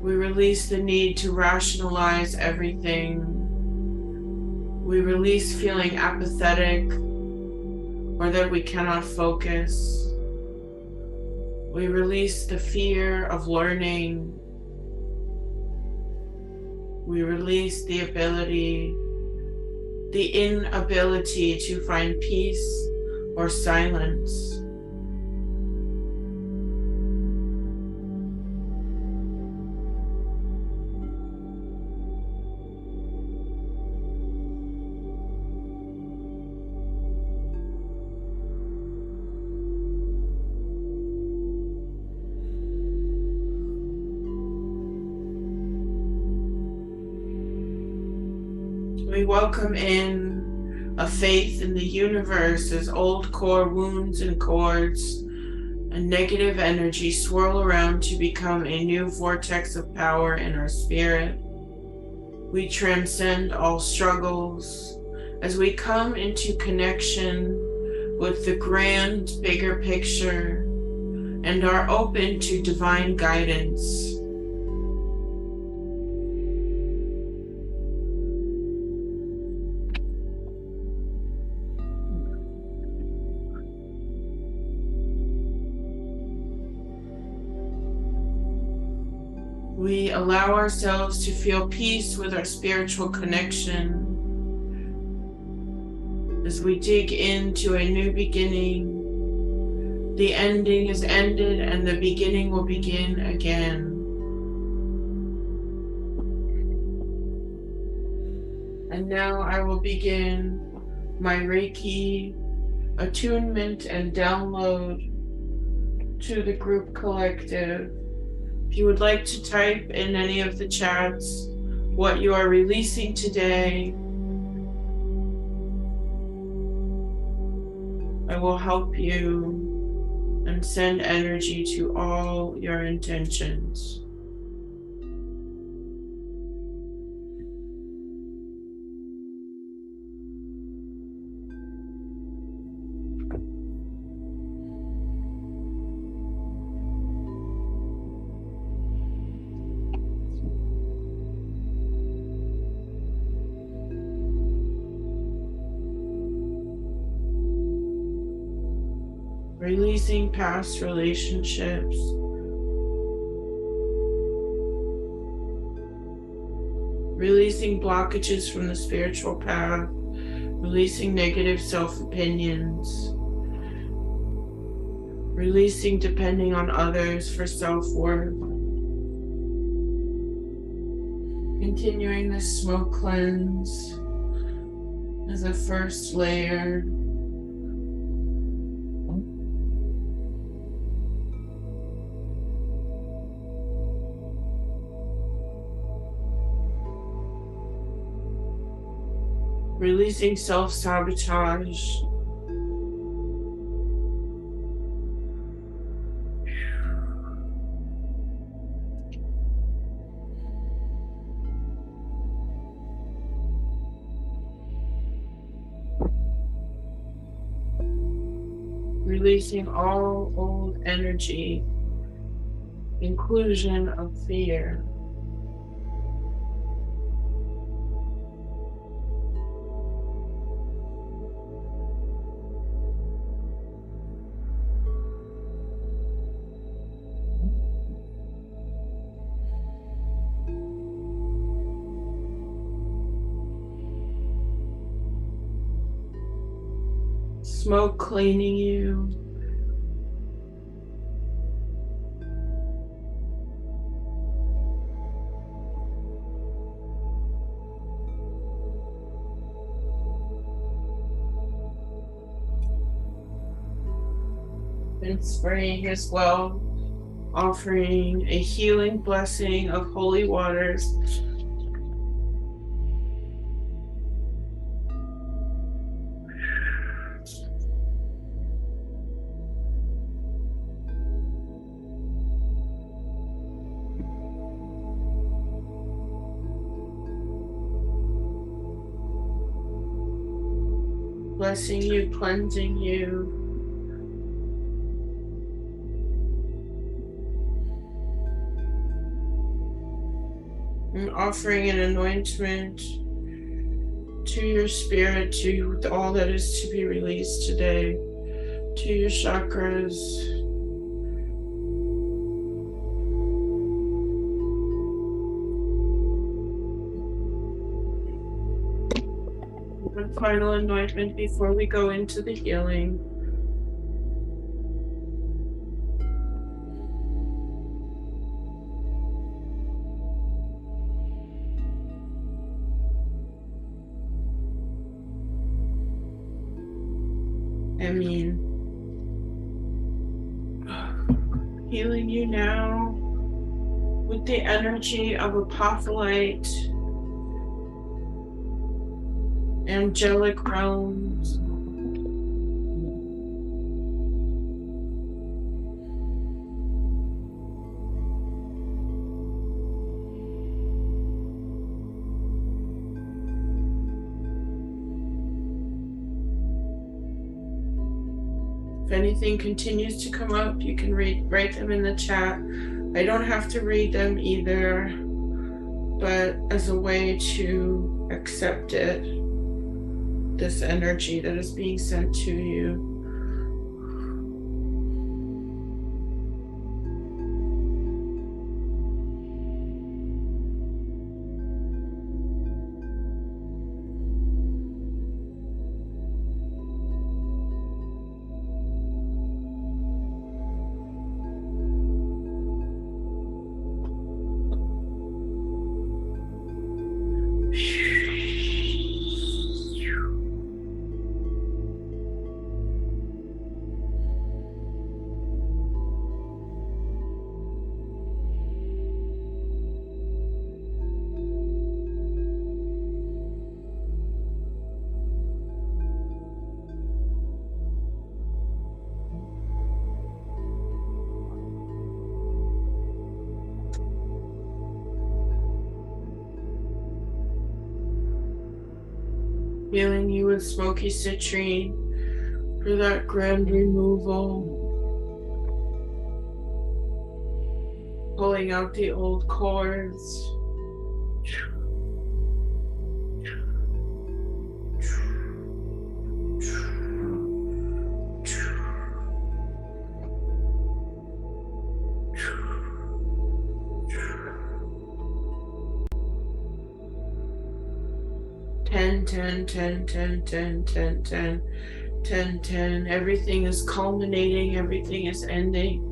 We release the need to rationalize everything. We release feeling apathetic or that we cannot focus. We release the fear of learning. We release the inability to find peace or silence. We welcome in a faith in the universe as old core wounds and cords and negative energy swirl around to become a new vortex of power in our spirit. We transcend all struggles as we come into connection with the grand, bigger picture and are open to divine guidance. We allow ourselves to feel peace with our spiritual connection as we dig into a new beginning. The ending is ended and the beginning will begin again. And now I will begin my Reiki attunement and download to the group collective. If you would like to type in any of the chats what you are releasing today, I will help you and send energy to all your intentions. Releasing past relationships. Releasing blockages from the spiritual path. Releasing negative self-opinions. Releasing depending on others for self-worth. Continuing the smoke cleanse as a first layer. Releasing self-sabotage. Releasing all old energy, inclusion of fear. Smoke cleaning you. And spraying as well, offering a healing blessing of holy waters. Blessing you, cleansing you. And offering an anointment to your spirit, to all that is to be released today, to your chakras. One final anointment before we go into the healing. Healing you now with the energy of apophyllite, angelic realms. If anything continues to come up, you can write them in the chat. I don't have to read them either, but as a way to accept it, this energy that is being sent to you. Healing you with smoky citrine for that grand removal. Pulling out the old cords. Ten. Everything is culminating, everything is ending.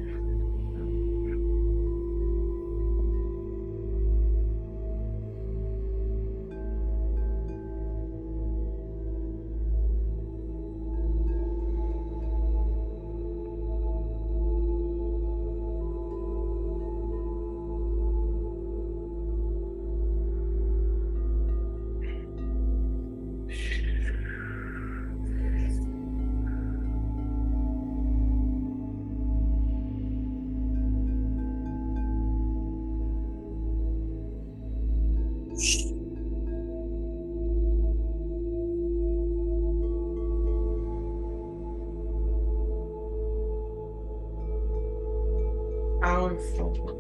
Powerful.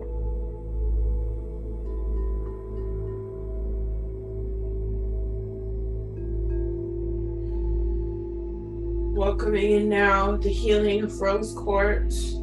Welcoming in now the healing of rose quartz.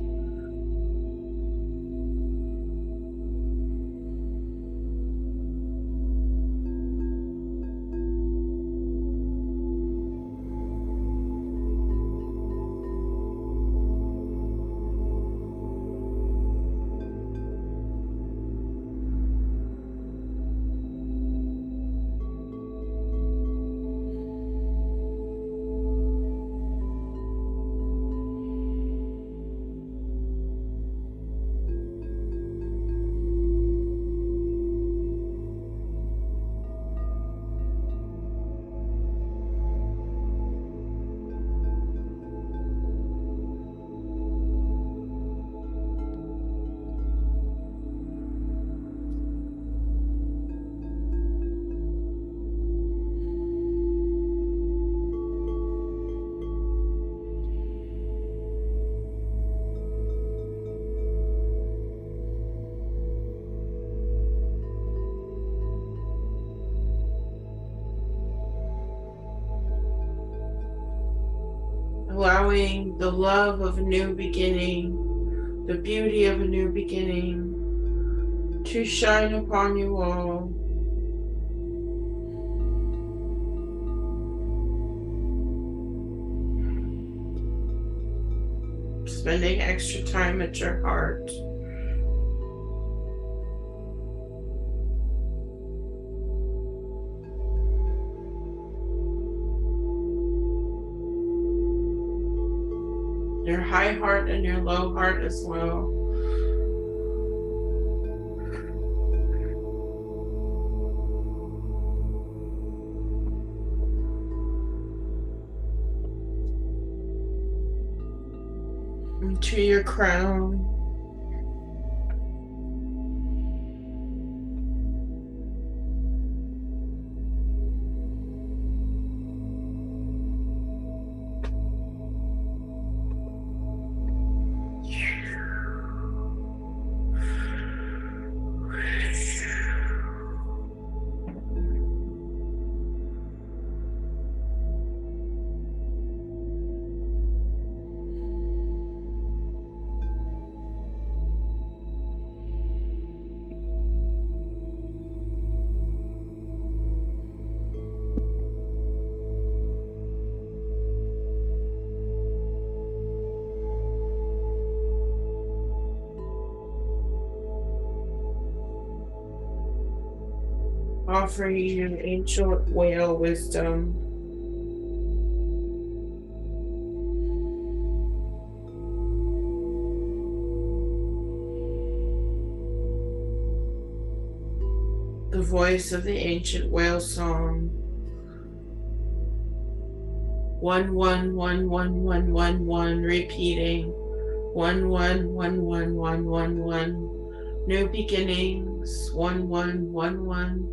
Allowing the love of a new beginning, the beauty of a new beginning to shine upon you all. Spending extra time at your heart. Your high heart and your low heart as well. to your crown. Offering you ancient whale wisdom. The voice of the ancient whale song. 111111, repeating 111111. New beginnings. 1111.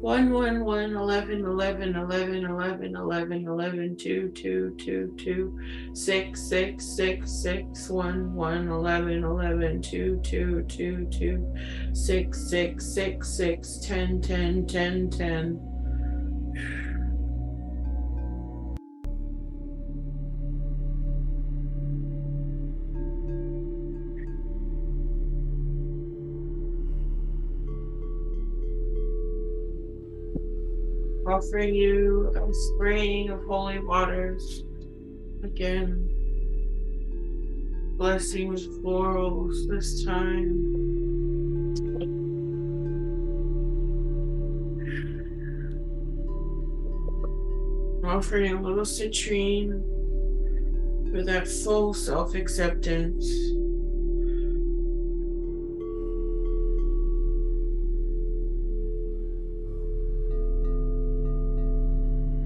111 11 11 11 11 11 11 2 2 2 2 6 6 6 6 1 1 11 11 2 2 2 2 6 6 6 6 10 10 10 10. Offering you a spraying of holy waters. Again, blessing with florals this time. Offering a little citrine for that full self-acceptance.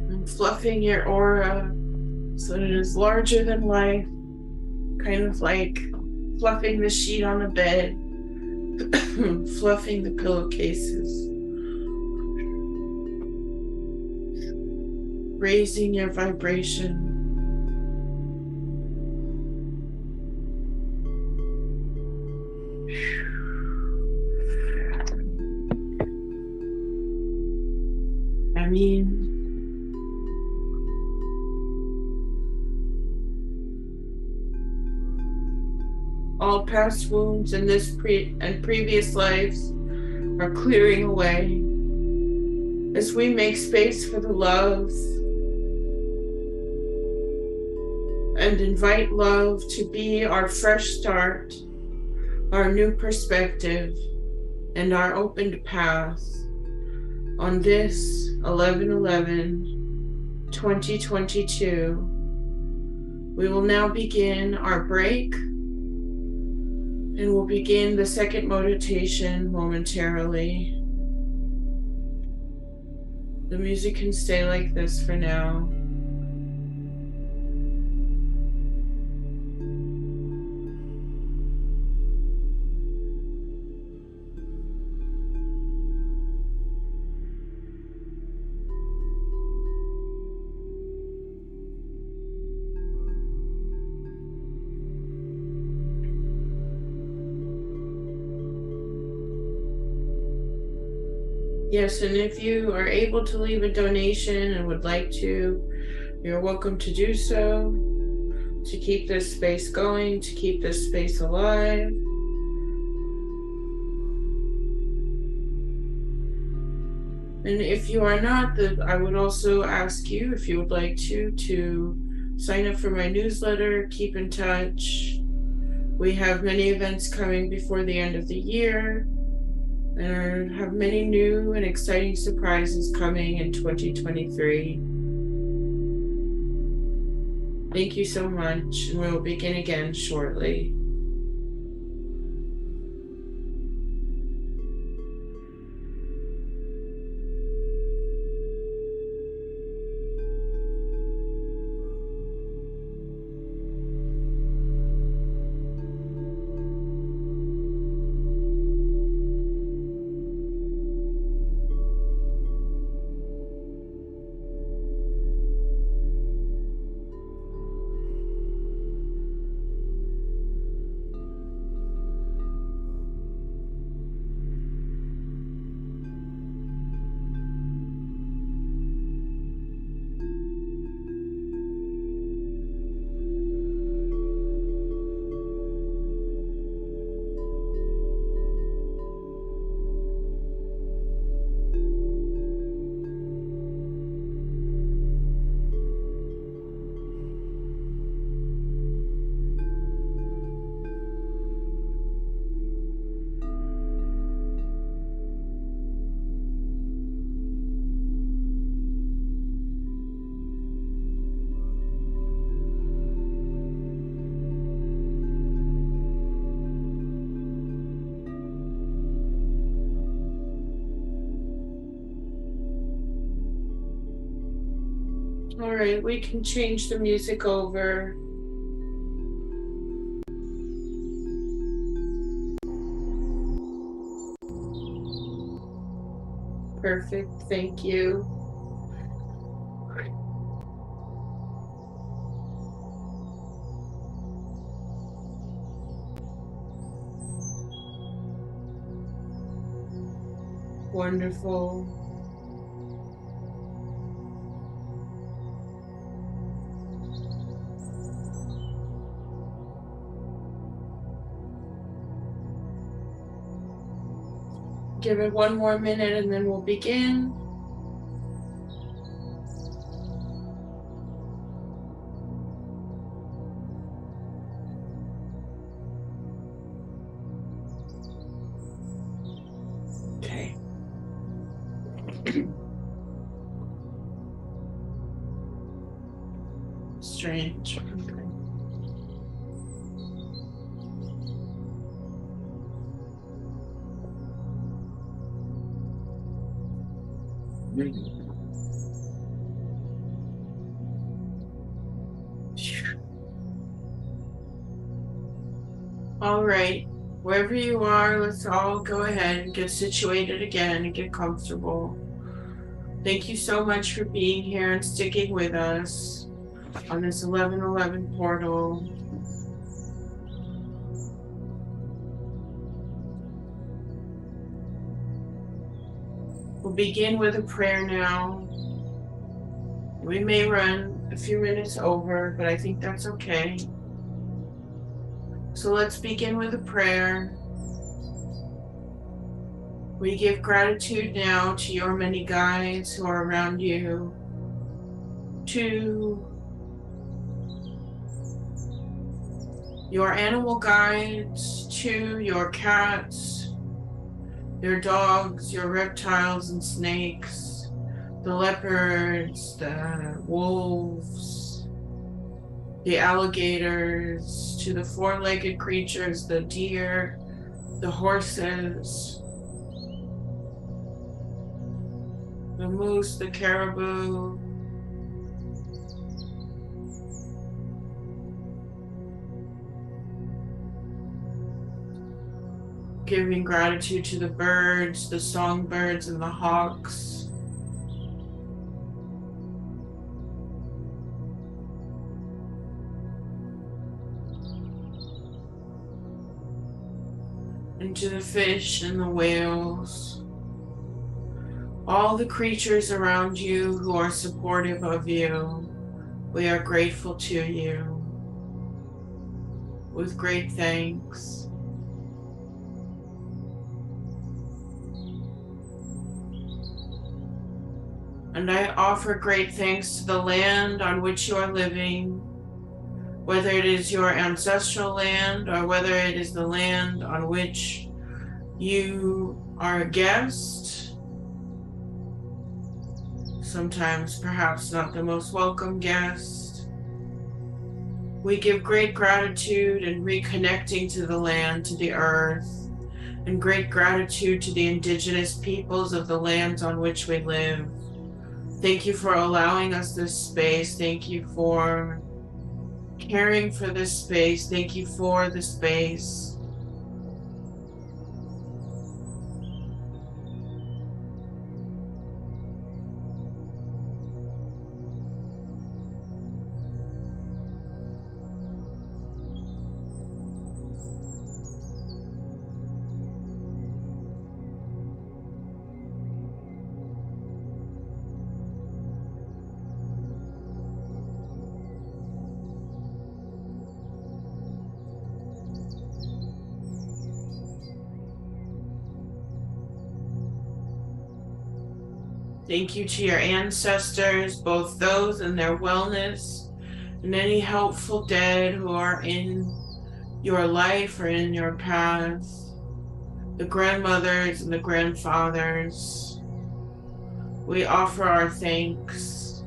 And fluffing your aura so that it is larger than life, kind of like fluffing the sheet on the bed, fluffing the pillowcases, raising your vibration. I mean, all past wounds in this and previous lives are clearing away as we make space for the love and invite love to be our fresh start, our new perspective, and our opened path on this 11/11/2022. We will now begin our break, and we'll begin the second meditation momentarily. The music can stay like this for now. Yes, and if you are able to leave a donation and would like to, you're welcome to do so, to keep this space going, to keep this space alive. And if you are not, I would also ask you, if you would like to sign up for my newsletter, keep in touch. We have many events coming before the end of the year, and have many new and exciting surprises coming in 2023. Thank you so much, and we'll begin again shortly. All right, we can change the music over. Perfect, thank you. Wonderful. Give it one more minute and then we'll begin. Okay. Strange. Okay. All right, wherever you are, let's all go ahead and get situated again and get comfortable. Thank you so much for being here and sticking with us on this 1111 portal. We'll begin with a prayer now. We may run a few minutes over, but I think that's okay. So let's begin with a prayer. We give gratitude now to your many guides who are around you, to your animal guides, to your cats, your dogs, your reptiles and snakes, the leopards, the wolves, the alligators, to the four-legged creatures, the deer, the horses, the moose, the caribou, giving gratitude to the birds, the songbirds, and the hawks. And to the fish and the whales. All the creatures around you who are supportive of you, we are grateful to you with great thanks. And I offer great thanks to the land on which you are living, whether it is your ancestral land or whether it is the land on which you are a guest. Sometimes perhaps not the most welcome guest. We give great gratitude in reconnecting to the land, to the earth, and great gratitude to the indigenous peoples of the lands on which we live. Thank you for allowing us this space. Thank you for caring for this space. Thank you for the space. Thank you to your ancestors, both those and their wellness, and any helpful dead who are in your life or in your path, the grandmothers and the grandfathers. We offer our thanks.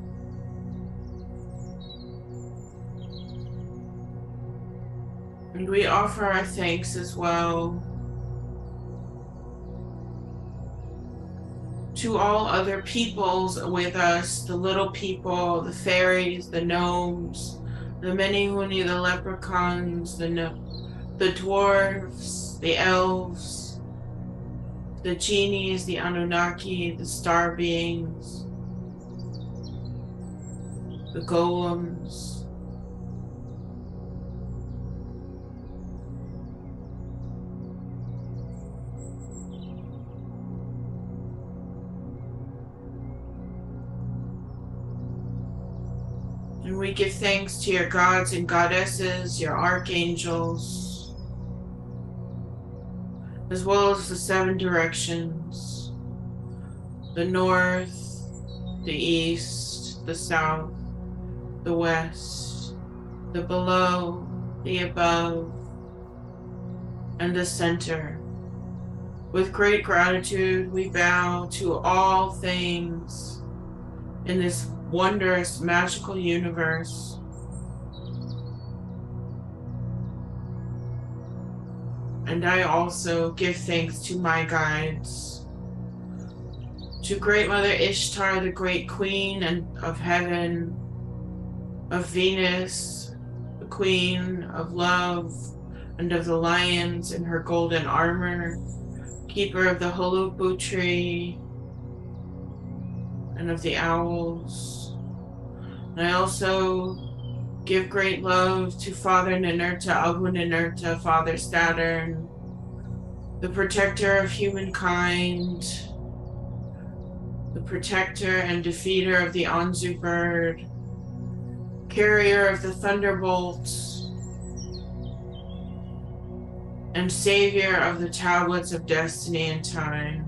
And we offer our thanks as well to all other peoples with us, the little people, the fairies, the gnomes, the many the leprechauns, the dwarves, the elves, the genies, the Anunnaki, the star beings, the golems. And we give thanks to your gods and goddesses, your archangels, as well as the 7 directions, the north, the east, the south, the west, the below, the above, and the center. With great gratitude, we bow to all things in this wondrous, magical universe. And I also give thanks to my guides, to Great Mother Ishtar, the Great Queen of Heaven, of Venus, the Queen of Love, and of the lions in her golden armor, keeper of the Hulupu tree, and of the owls. And I also give great love to Father Ninurta, Abu Ninurta, Father Saturn, the protector of humankind, the protector and defeater of the Anzu bird, carrier of the thunderbolt, and savior of the tablets of destiny and time.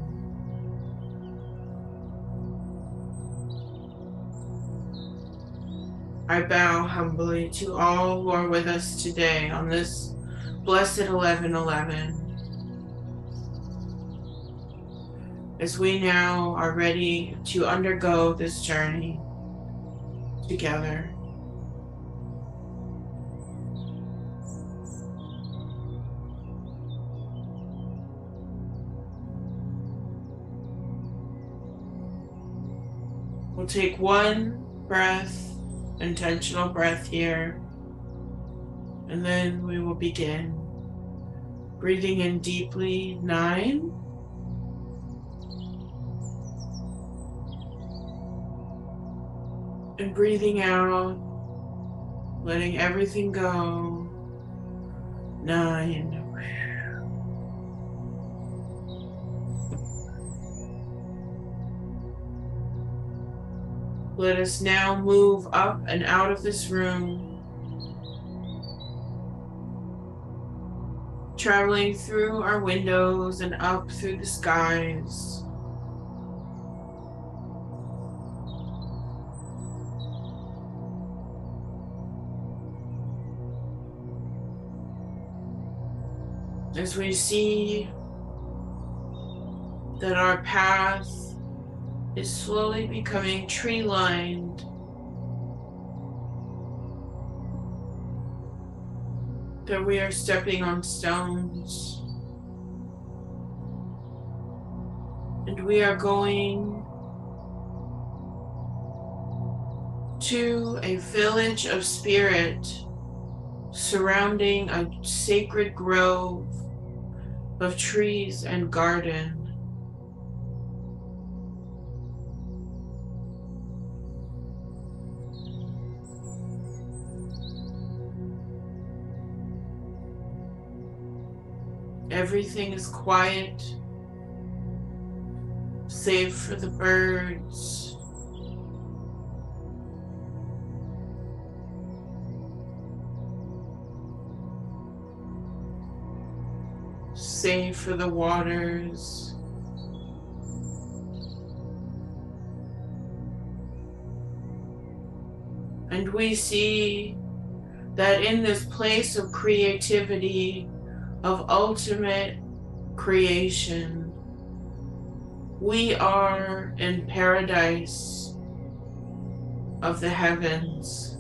I bow humbly to all who are with us today on this blessed 11/11, as we now are ready to undergo this journey together. We'll take one breath, intentional breath here, and then we will begin. Breathing in deeply, 9. And breathing out, letting everything go, 9. Let us now move up and out of this room, traveling through our windows and up through the skies. As we see that our path is slowly becoming tree-lined, that we are stepping on stones, and we are going to a village of spirit surrounding a sacred grove of trees and garden. Everything is quiet, save for the birds. Save for the waters. And we see that in this place of creativity, of ultimate creation, we are in paradise of the heavens.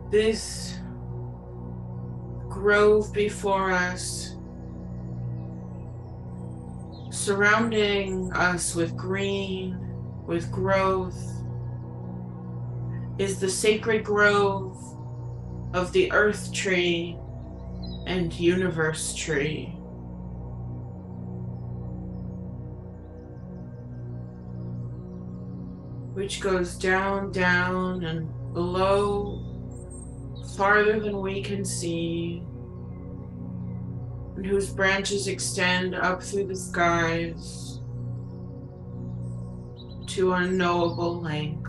this grove before us, surrounding us with green, with growth, is the sacred grove of the earth tree and universe tree. Which goes down, down, and below, farther than we can see, and whose branches extend up through the skies to unknowable lengths.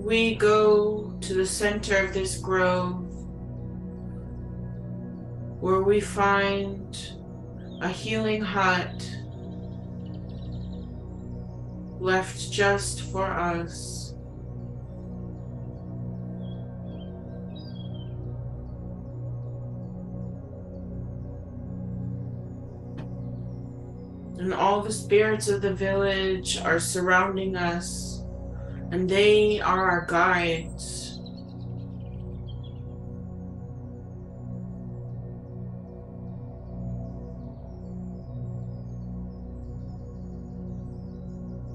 We go to the center of this grove, where we find a healing hut left just for us. And all the spirits of the village are surrounding us, and they are our guides.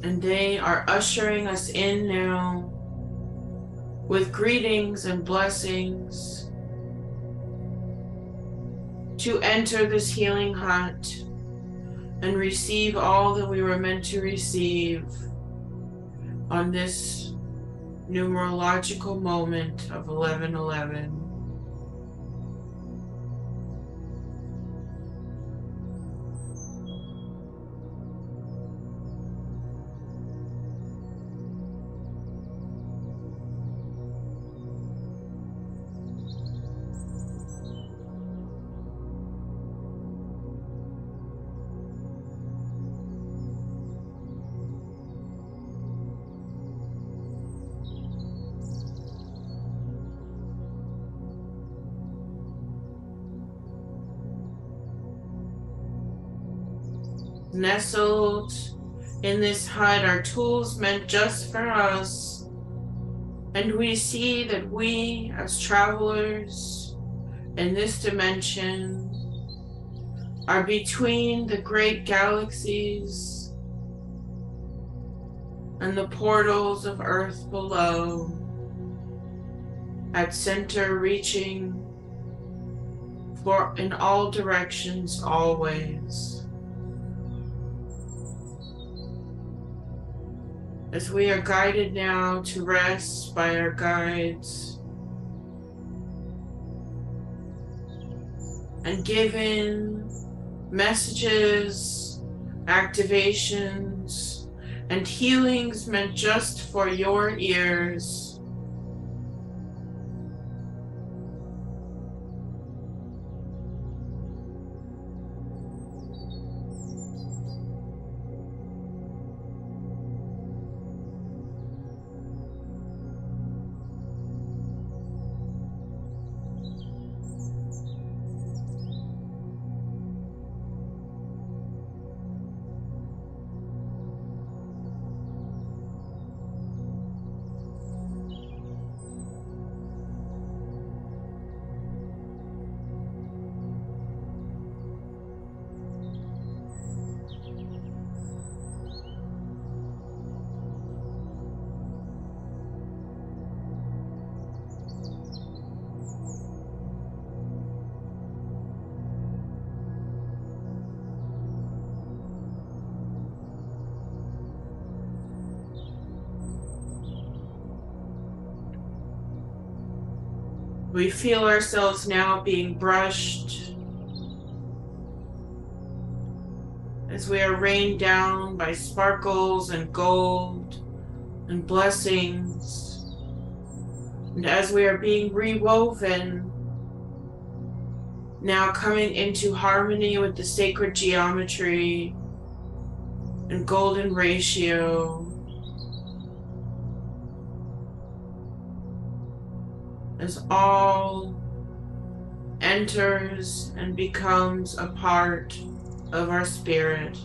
And they are ushering us in now with greetings and blessings to enter this healing hut and receive all that we were meant to receive on this numerological moment of 11:11. Nestled in this hut are tools meant just for us, and we see that we, as travelers in this dimension, are between the great galaxies and the portals of Earth below, at center reaching for in all directions always. As we are guided now to rest by our guides and given messages, activations, and healings meant just for your ears. We feel ourselves now being brushed as we are rained down by sparkles and gold and blessings, and as we are being rewoven Now coming into harmony with the sacred geometry and golden ratio as all enters and becomes a part of our spirit.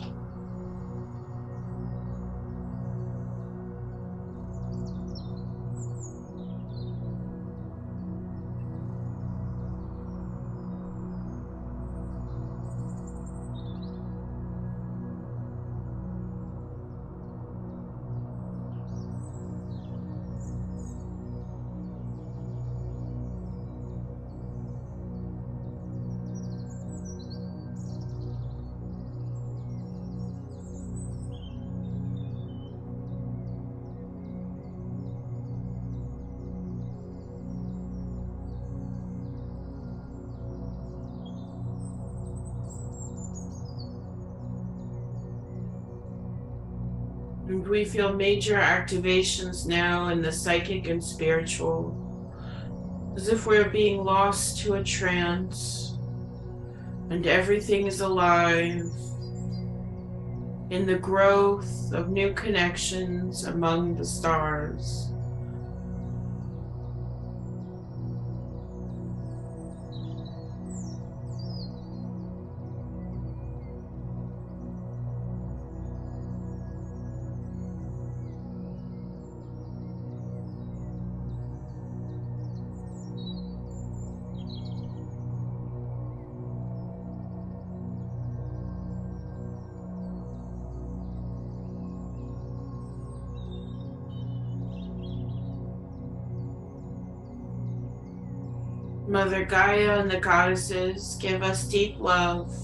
And we feel major activations now in the psychic and spiritual, as if we're being lost to a trance and everything is alive in the growth of new connections among the stars. Mother Gaia and the goddesses give us deep love.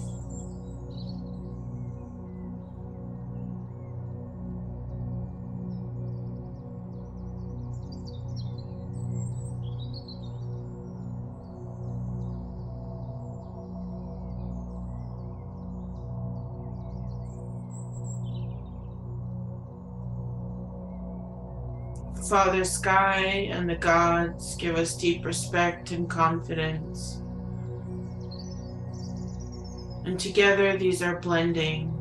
Father Sky and the gods give us deep respect and confidence. And together these are blending.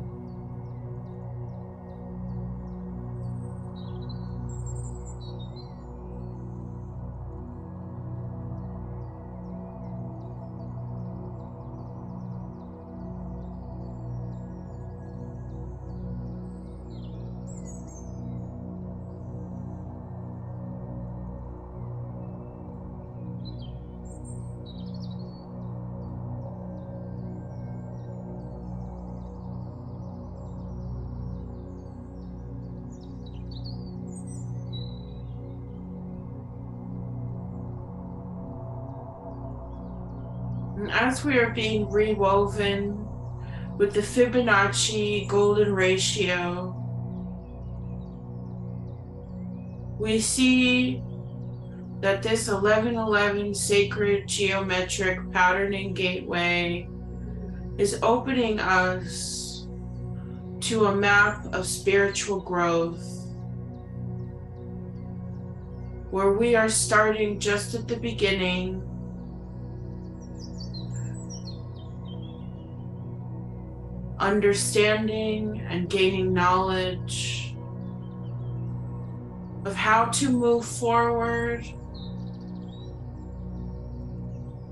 And as we are being rewoven with the Fibonacci golden ratio, we see that this 1111 sacred geometric patterning gateway is opening us to a map of spiritual growth, where we are starting just at the beginning, understanding and gaining knowledge of how to move forward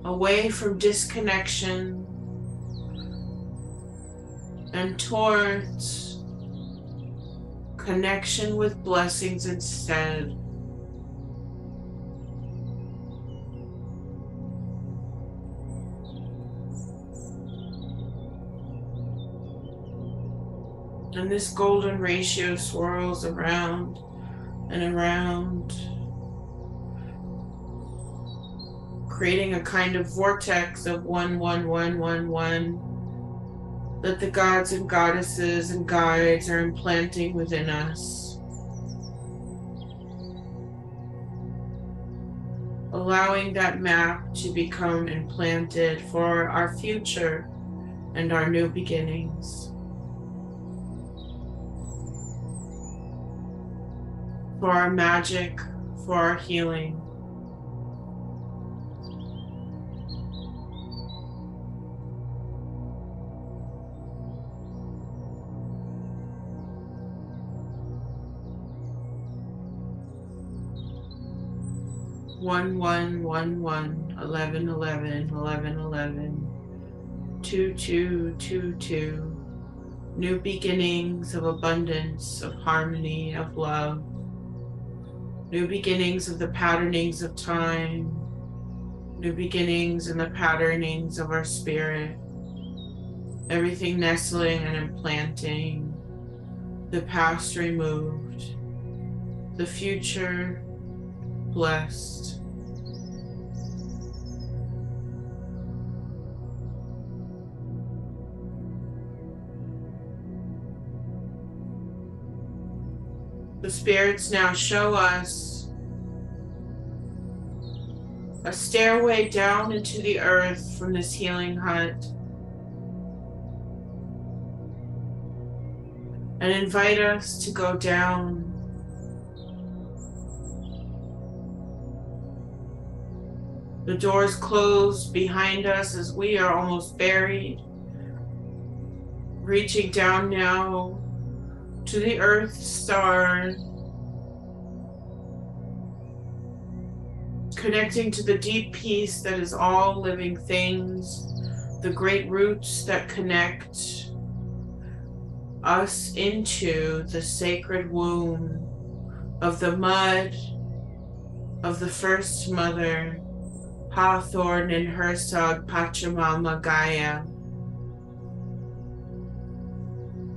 away from disconnection and towards connection with blessings instead. And this golden ratio swirls around and around, creating a kind of vortex of 11111 that the gods and goddesses and guides are implanting within us, allowing that map to become implanted for our future and our new beginnings, for our magic, for our healing. 1111, 1111, 1111, 2222. New beginnings of abundance, of harmony, of love. New beginnings of the patternings of time. New beginnings in the patternings of our spirit. Everything nestling and implanting. The past removed. The future blessed. The spirits now show us a stairway down into the earth from this healing hut, and invite us to go down. The doors close behind us as we are almost buried, reaching down now to the earth star, connecting to the deep peace that is all living things, the great roots that connect us into the sacred womb of the mud of the first mother, Hawthorne and Herzog Pachamama Gaia.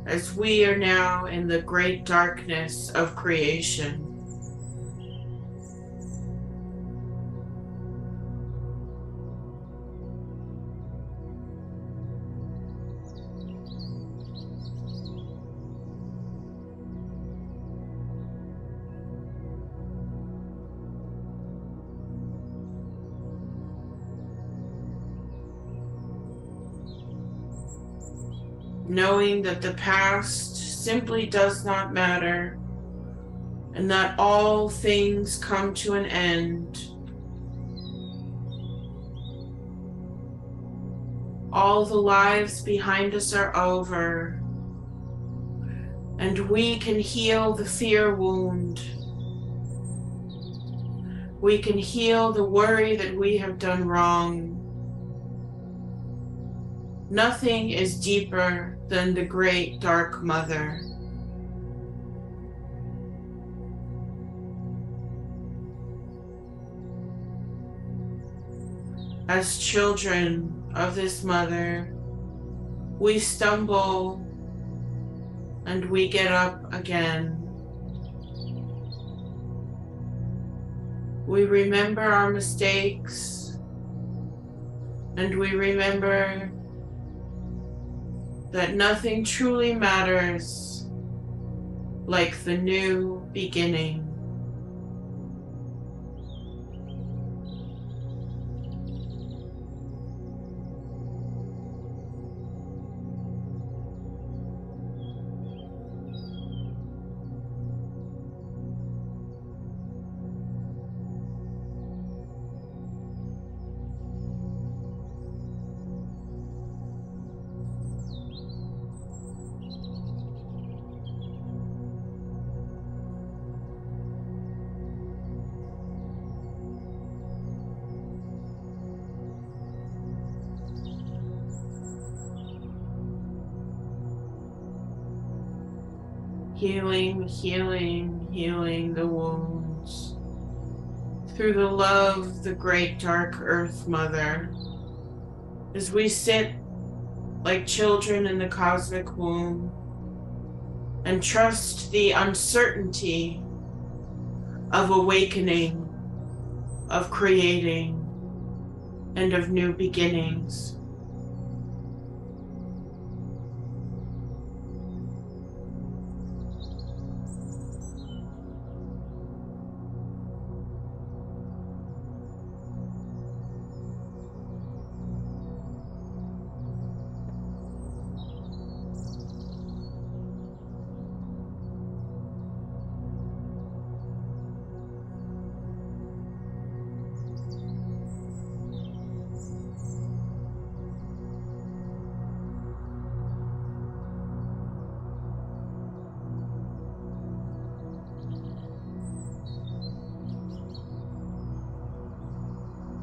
As we are now in the great darkness of creation. Knowing that the past simply does not matter, and that all things come to an end. All the lives behind us are over, and we can heal the fear wound. We can heal the worry that we have done wrong. Nothing is deeper than the great dark mother. As children of this mother, we stumble and we get up again. We remember our mistakes, and we remember that nothing truly matters like the new beginning. Healing, healing, healing the wounds through the love, the great dark earth mother. As we sit like children in the cosmic womb and trust the uncertainty of awakening, of creating, and of new beginnings.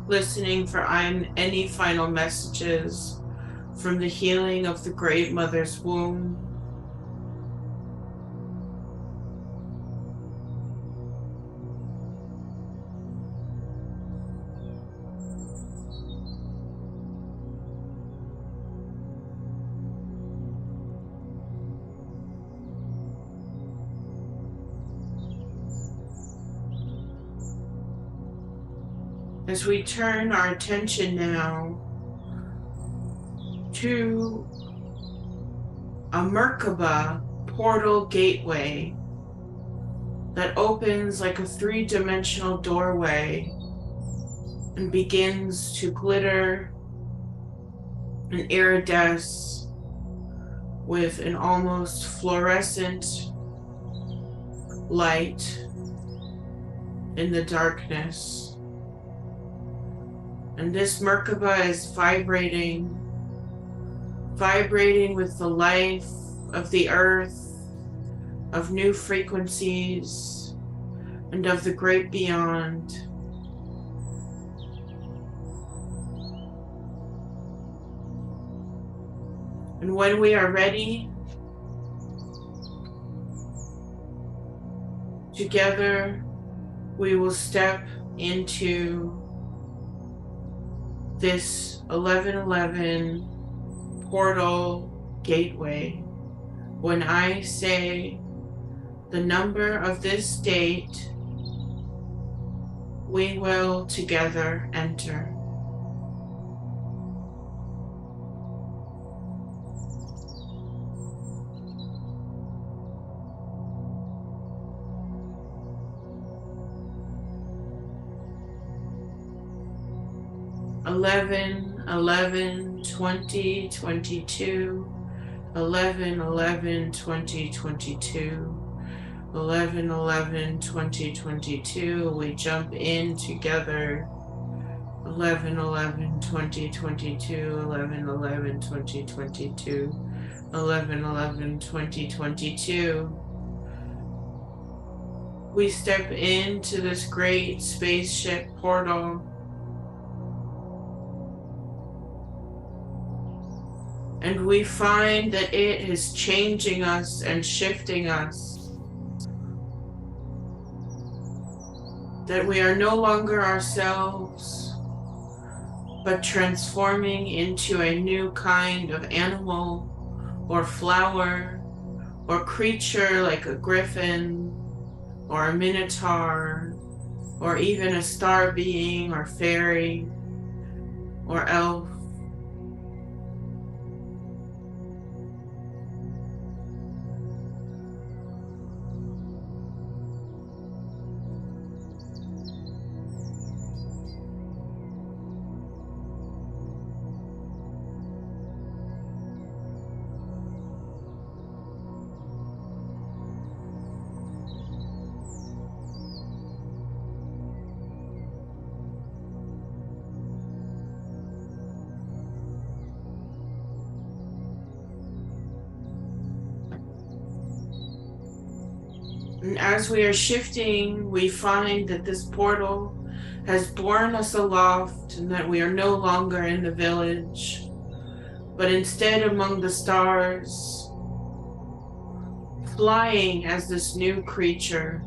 listening for any final messages from the healing of the Great Mother's womb. As we turn our attention now to a Merkaba portal gateway that opens like a three-dimensional doorway and begins to glitter and iridesce with an almost fluorescent light in the darkness. And this Merkaba is vibrating with the life of the earth, of new frequencies, and of the great beyond. And when we are ready, together we will step into this 1111 portal gateway. When I say the number of this date, we will together enter. Eleven, 2022, 11, 2022, 11, 2022. We jump in together. 11, 2022, 11, 2022, 11, 2022. We step into this great spaceship portal. And we find that it is changing us and shifting us. That we are no longer ourselves, but transforming into a new kind of animal or flower or creature like a griffin or a minotaur or even a star being or fairy or elf. And as we are shifting, we find that this portal has borne us aloft and that we are no longer in the village, but instead among the stars, flying as this new creature.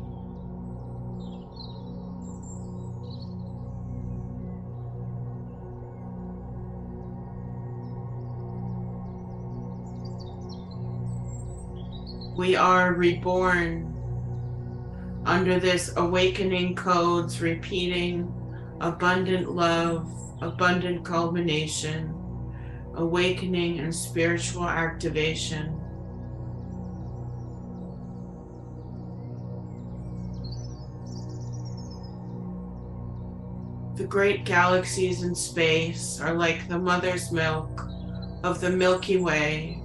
We are reborn under this awakening codes, repeating abundant love, abundant culmination, awakening and spiritual activation. The great galaxies in space are like the mother's milk of the Milky Way,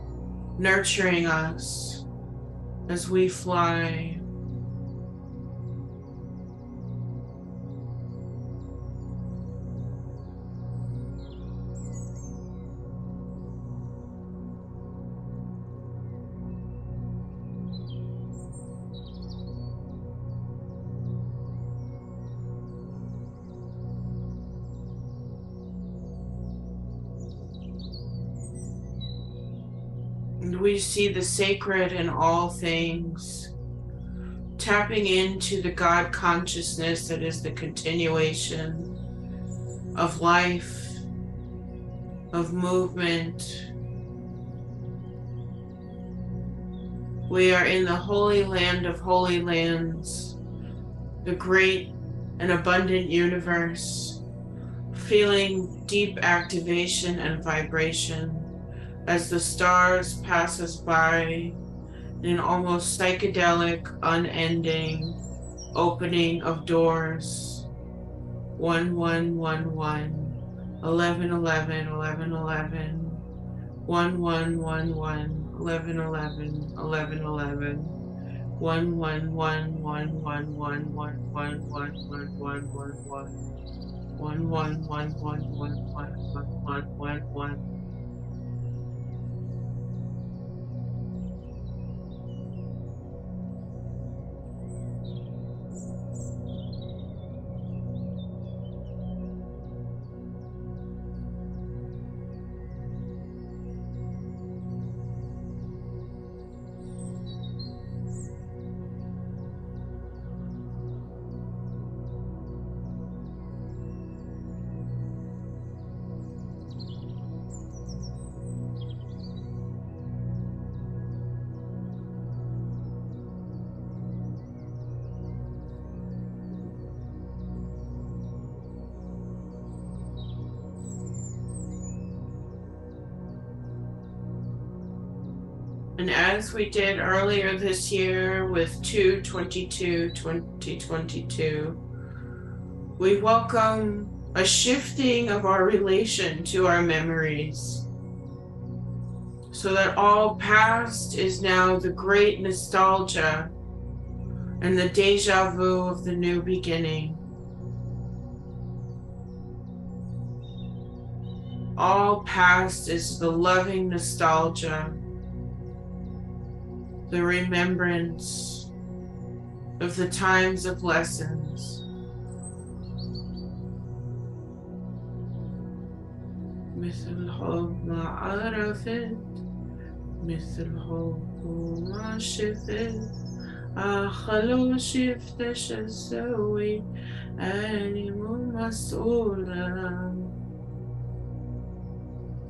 nurturing us as we fly. And we see the sacred in all things, tapping into the God consciousness that is the continuation of life, of movement. We are in the holy land of holy lands, the great and abundant universe, feeling deep activation and vibration as the stars pass us by in an almost psychedelic, unending opening of doors. 1111, 1111, 1111, 1111, 1111, 1111, 11111111111111, 1111111111. And as we did earlier this year with 2/22/2022, we welcome a shifting of our relation to our memories, so that all past is now the great nostalgia and the deja vu of the new beginning. All past is the loving nostalgia, the remembrance of the times of lessons. مثل حب ما عرفت، مثل حب ما شفت، خلو شفتش أسوي أنا مو مسؤولة.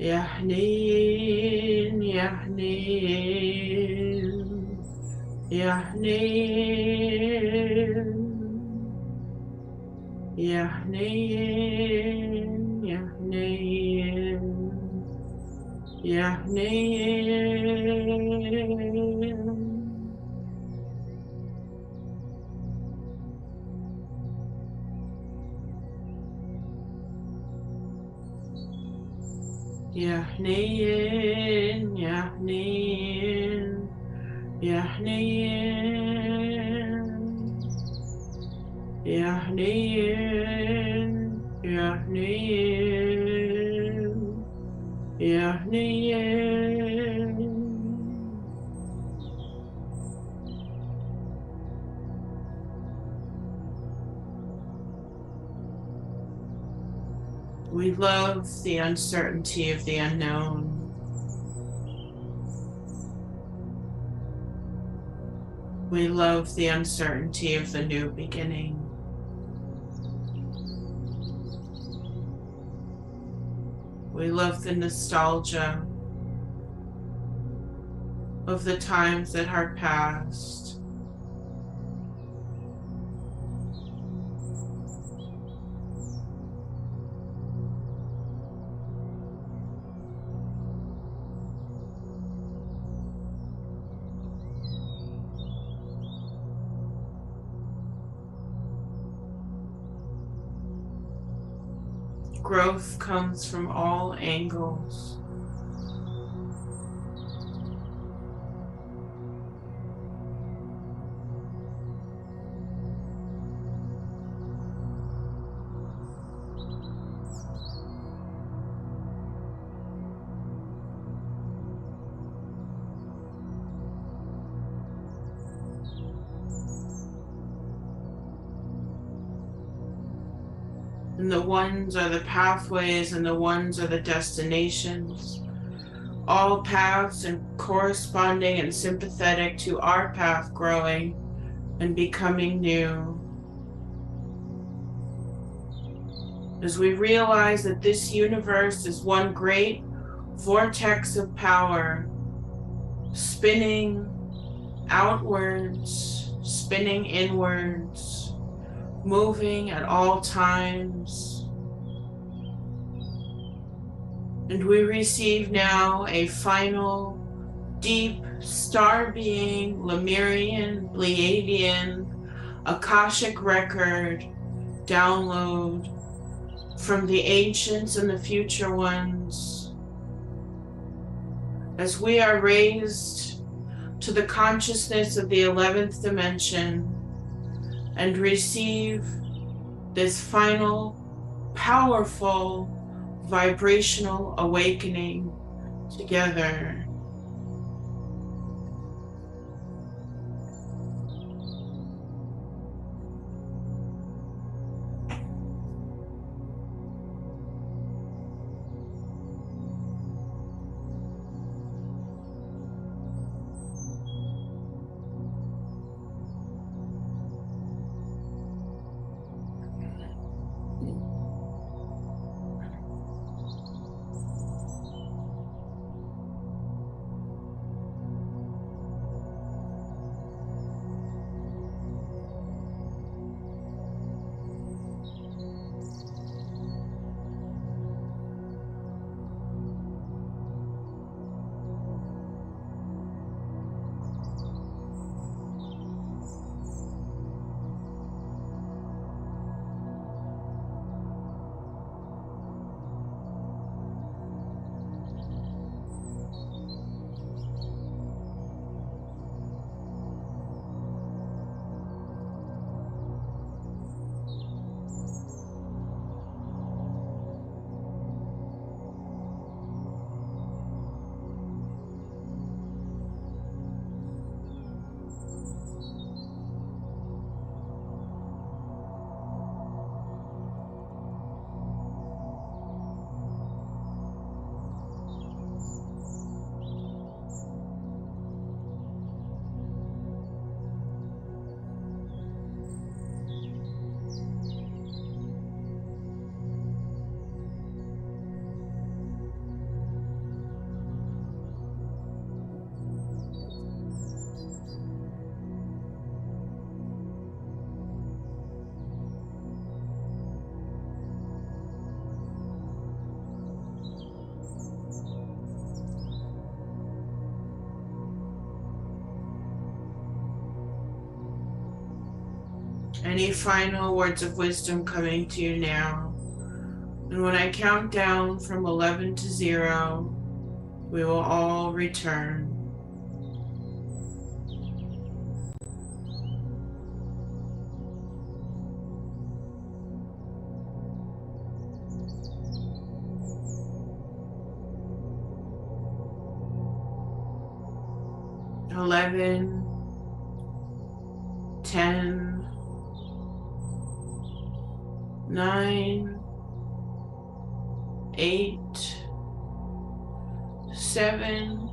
يا حنين يا حنين يا حنين يا حنين يا حنين يا حنين. يا حنين يا حنين يا حنين يا حنين يا حنين يا حنين. We love the uncertainty of the unknown. We love the uncertainty of the new beginning. We love the nostalgia of the times that are past. Growth comes from all angles. And the ones are the pathways and the ones are the destinations. all paths and corresponding and sympathetic to our path growing and becoming new. As we realize that this universe is one great vortex of power, spinning outwards, spinning inwards, moving at all times. And we receive now a final deep star being, Lemurian, Pleiadian, Akashic record download from the ancients and the future ones. As we are raised to the consciousness of the 11th dimension and receive this final, powerful, vibrational awakening together. Any final words of wisdom coming to you now? And when I count down from 11 to 0, we will all return. 11, 10, 9, 8, 7,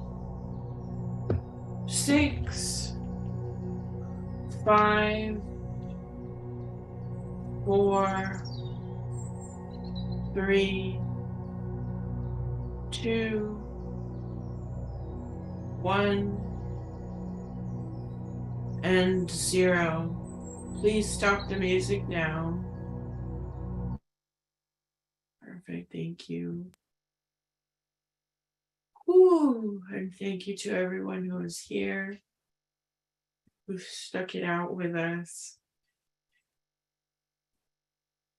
6, 5, 4, 3, 2, 1, and 0. Please stop the music now. Perfect, thank you. Whew, and thank you to everyone who is here, who stuck it out with us.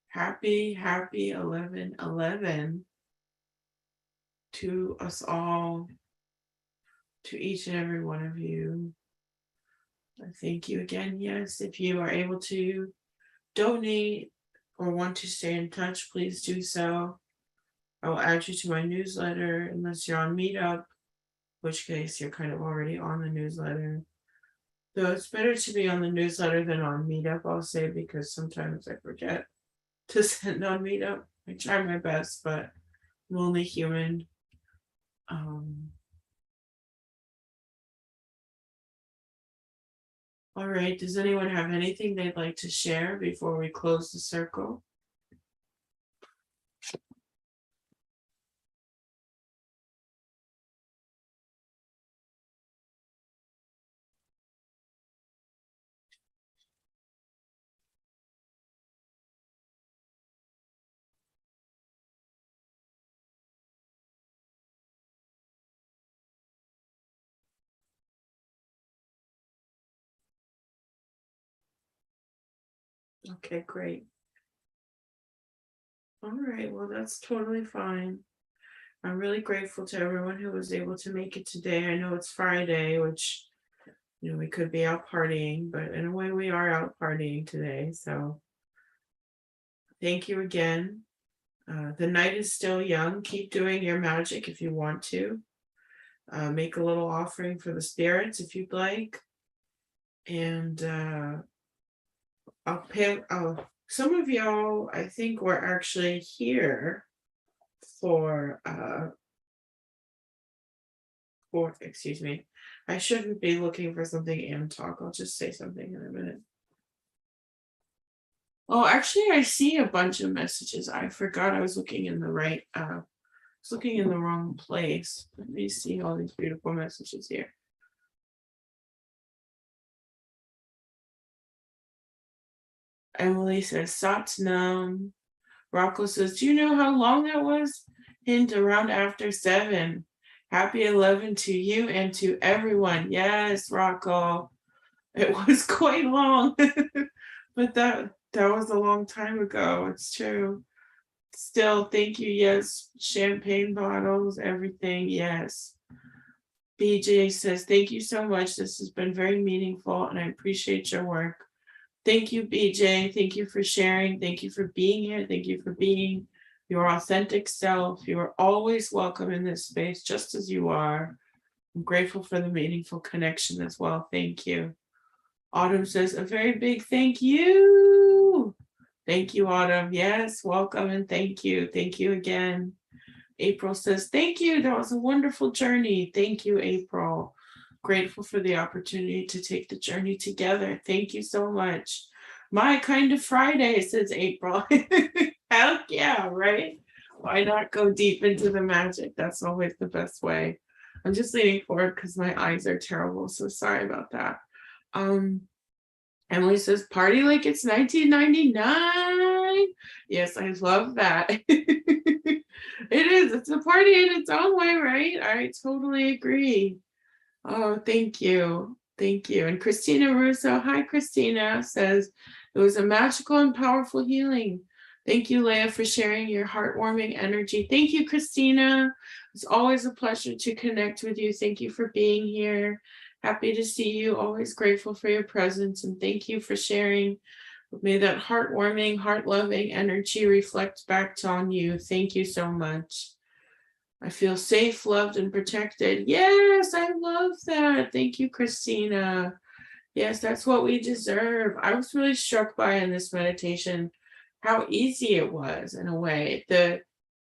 Happy 11/11 to us all, to each and every one of you. Thank you again. Yes, if you are able to donate or want to stay in touch, please do so. I will add you to my newsletter unless you're on Meetup, in which case you're kind of already on the newsletter. Though it's better to be on the newsletter than on Meetup, I'll say, because sometimes I forget to send on Meetup. I try my best, but I'm only human. All right, does anyone have anything they'd like to share before we close the circle? Okay, great. All right, well, that's totally fine. I'm really grateful to everyone who was able to make it today. I know it's Friday, which, we could be out partying, but in a way we are out partying today. So thank you again. The night is still young. Keep doing your magic if you want to. Make a little offering for the spirits if you'd like. And I'll pay. Some of y'all, I think, were actually here for excuse me. I shouldn't be looking for something and talk. I'll just say something in a minute. Oh, actually, I see a bunch of messages. I forgot I was looking in the right. I was looking in the wrong place. Let me see all these beautiful messages here. Emily says Satnam. Rocco says, do you know how long that was? Hint around after 7. Happy 11 to you and to everyone. Yes, Rocco. It was quite long. But that was a long time ago. It's true. Still, thank you. Yes, champagne bottles, everything. Yes. BJ says, thank you so much. This has been very meaningful and I appreciate your work. Thank you, BJ. Thank you for sharing. Thank you for being here. Thank you for being your authentic self. You are always welcome in this space, just as you are. I'm grateful for the meaningful connection as well. Thank you. Autumn says, a very big thank you. Thank you, Autumn. Yes, welcome and thank you. Thank you again. April says, thank you. That was a wonderful journey. Thank you, April. Grateful for the opportunity to take the journey together. Thank you so much. My kind of Friday, says April. Heck yeah, right? Why not go deep into the magic? That's always the best way. I'm just leaning forward because my eyes are terrible. So sorry about that. Emily says, party like it's 1999. Yes, I love that. It is. It's a party in its own way, right? I totally agree. Oh, thank you. Thank you. And Christina Russo, hi, Christina, says, it was a magical and powerful healing. Thank you, Leah, for sharing your heartwarming energy. Thank you, Christina. It's always a pleasure to connect with you. Thank you for being here. Happy to see you. Always grateful for your presence. And thank you for sharing. May that heartwarming, heart-loving energy reflect back on you. Thank you so much. I feel safe, loved, and protected. Yes, I love that. Thank you, Christina. Yes, that's what we deserve. I was really struck by in this meditation how easy it was in a way.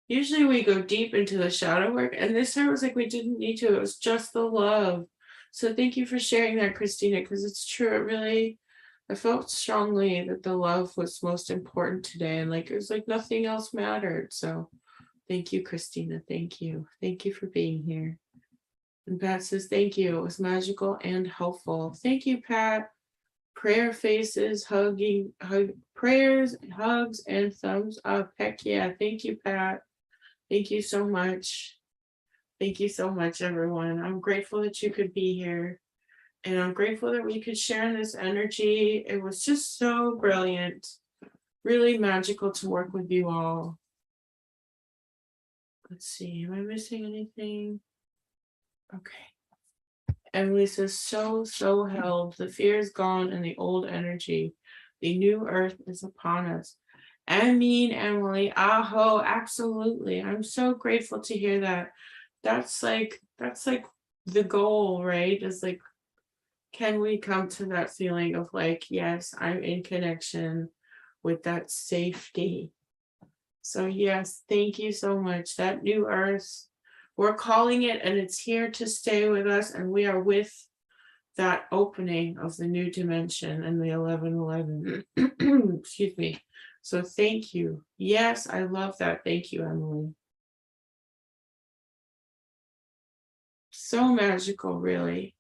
Usually we go deep into the shadow work, and this time it was like we didn't need to. It was just the love. So thank you for sharing that, Christina, because it's true. I felt strongly that the love was most important today, and like it was like nothing else mattered. So thank you, Christina. Thank you. Thank you for being here. And Pat says, thank you. It was magical and helpful. Thank you, Pat. Prayer faces, prayers, hugs, and thumbs up. Heck yeah. Thank you, Pat. Thank you so much. Thank you so much, everyone. I'm grateful that you could be here. And I'm grateful that we could share this energy. It was just so brilliant. Really magical to work with you all. Let's see, am I missing anything? Okay. Emily says, so held. The fear is gone and the old energy. The new earth is upon us. I mean, Emily, aho, absolutely. I'm so grateful to hear that. That's like the goal, right? Is like, can we come to that feeling of like, yes, I'm in connection with that safety. So yes, thank you so much. That new earth, we're calling it, and it's here to stay with us, and we are with that opening of the new dimension and the 1111. Excuse me. So thank you. Yes, I love that. Thank you, Emily. So magical, really.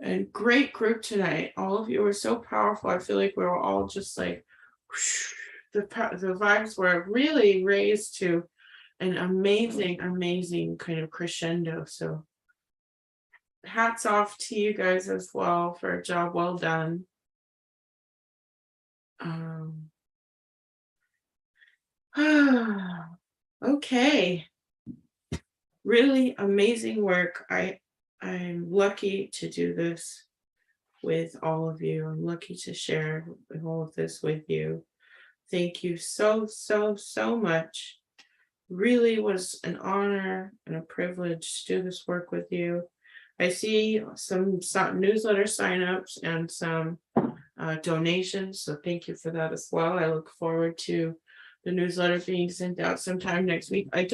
And great group tonight. All of you were so powerful. I feel like we were all just like, whoosh, the vibes were really raised to an amazing, amazing kind of crescendo. So hats off to you guys as well for a job well done. Um, okay. Really amazing work. I'm lucky to do this with all of you. I'm lucky to share all of this with you. Thank you so, so, so much. Really was an honor and a privilege to do this work with you. I see some newsletter signups and some donations, so thank you for that as well. I look forward to the newsletter being sent out sometime next week. I'm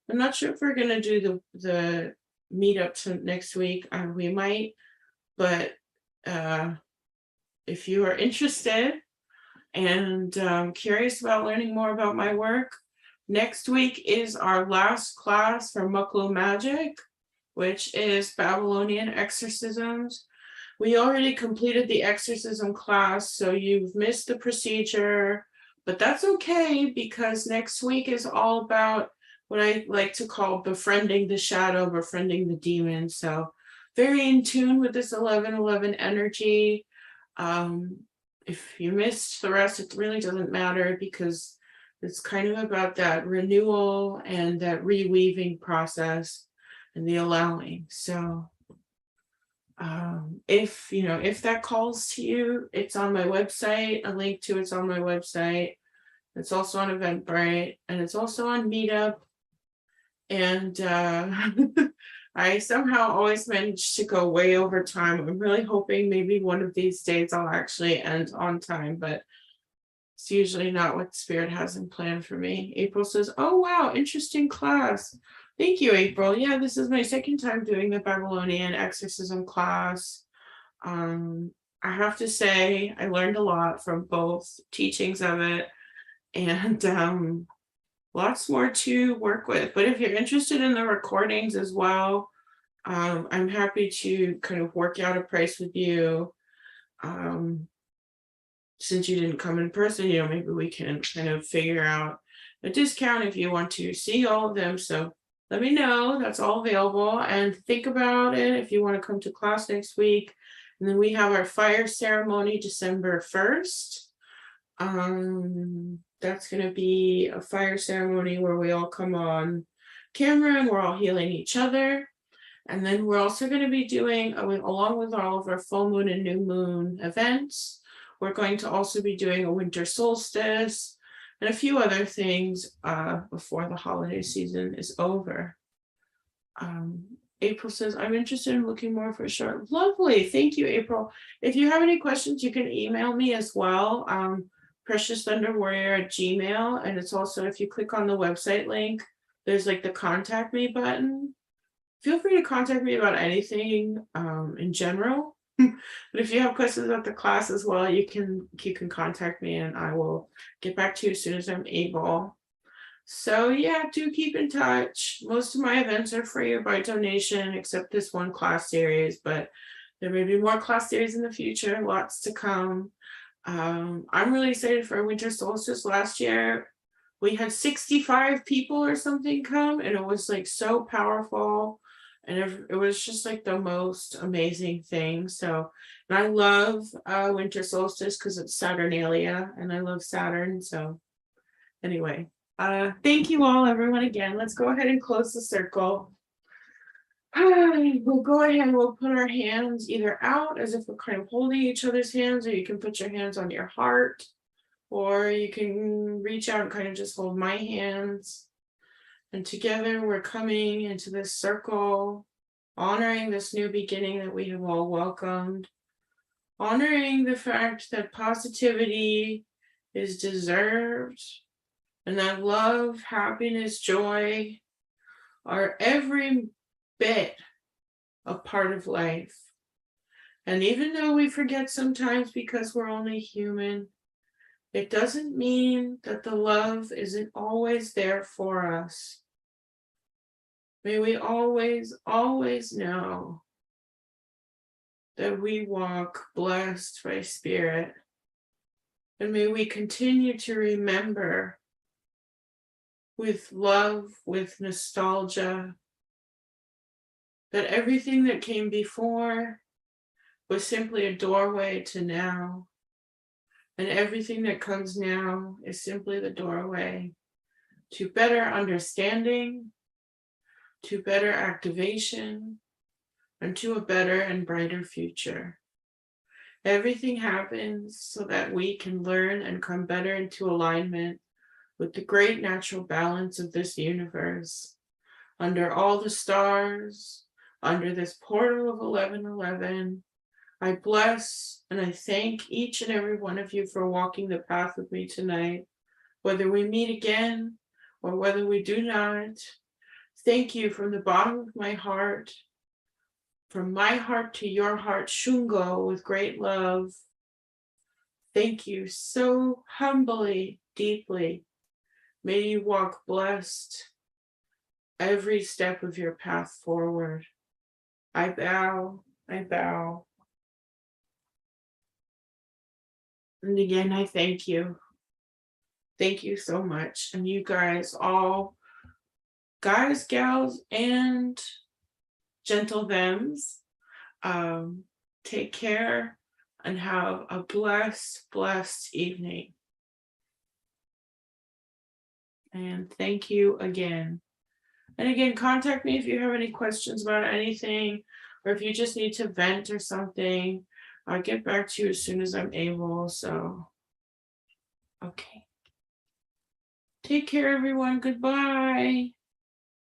not sure if we're going to do the meetup next week. We might, but if you are interested and curious about learning more about my work, next week is our last class for Muklu Magic, which is Babylonian exorcisms. We already completed the exorcism class, so you've missed the procedure, but that's okay because next week is all about what I like to call befriending the shadow, befriending the demon. So very in tune with this 1111 energy. If you missed the rest, it really doesn't matter because it's kind of about that renewal and that reweaving process and the allowing. So if that calls to you, it's on my website. A link to it's on my website. It's also on Eventbrite and it's also on Meetup. And I somehow always manage to go way over time. I'm really hoping maybe one of these days I'll actually end on time, but it's usually not what Spirit has in plan for me. April says, oh, wow, interesting class. Thank you, April. Yeah, this is my second time doing the Babylonian exorcism class. I have to say, I learned a lot from both teachings of it and lots more to work with. But if you're interested in the recordings as well, I'm happy to kind of work out a price with you. Since you didn't come in person, maybe we can kind of figure out a discount if you want to see all of them. So let me know. That's all available. And think about it if you want to come to class next week. And then we have our fire ceremony December 1st. That's going to be a fire ceremony where we all come on camera and we're all healing each other. And then we're also going to be doing, along with all of our full moon and new moon events, we're going to also be doing a winter solstice and a few other things before the holiday season is over. April says, I'm interested in looking more for sure. Lovely. Thank you, April. If you have any questions, you can email me as well. PreciousThunderWarrior@gmail. And it's also, if you click on the website link, there's like the contact me button. Feel free to contact me about anything in general. But if you have questions about the class as well, you can contact me and I will get back to you as soon as I'm able. So yeah, do keep in touch. Most of my events are free or by donation, except this one class series, but there may be more class series in the future, lots to come. I'm really excited for winter solstice. Last year, we had 65 people or something come, and it was like so powerful. And it was just like the most amazing thing. So, and I love winter solstice because it's Saturnalia and I love Saturn. So anyway, thank you all, everyone, again. Let's go ahead and close the circle. We'll go ahead and we'll put our hands either out as if we're kind of holding each other's hands, or you can put your hands on your heart, or you can reach out and kind of just hold my hands. And together we're coming into this circle, honoring this new beginning that we have all welcomed, honoring the fact that positivity is deserved, and that love, happiness, joy are every bit a part of life. And even though we forget sometimes because we're only human, it doesn't mean that the love isn't always there for us. May we always, always know that we walk blessed by Spirit. And may we continue to remember with love, with nostalgia, that everything that came before was simply a doorway to now. And everything that comes now is simply the doorway to better understanding, to better activation, and to a better and brighter future. Everything happens so that we can learn and come better into alignment with the great natural balance of this universe, under all the stars, under this portal of 1111. I bless and I thank each and every one of you for walking the path with me tonight, whether we meet again or whether we do not. Thank you from the bottom of my heart, from my heart to your heart, Shungo, with great love. Thank you so humbly, deeply. May you walk blessed every step of your path forward. I bow, I bow. And again, I thank you. Thank you so much. And you guys, all guys, gals, and gentle thems, take care and have a blessed, blessed evening. And thank you again. And again, contact me if you have any questions about anything, or if you just need to vent or something. I'll get back to you as soon as I'm able. So, okay. Take care, everyone. Goodbye.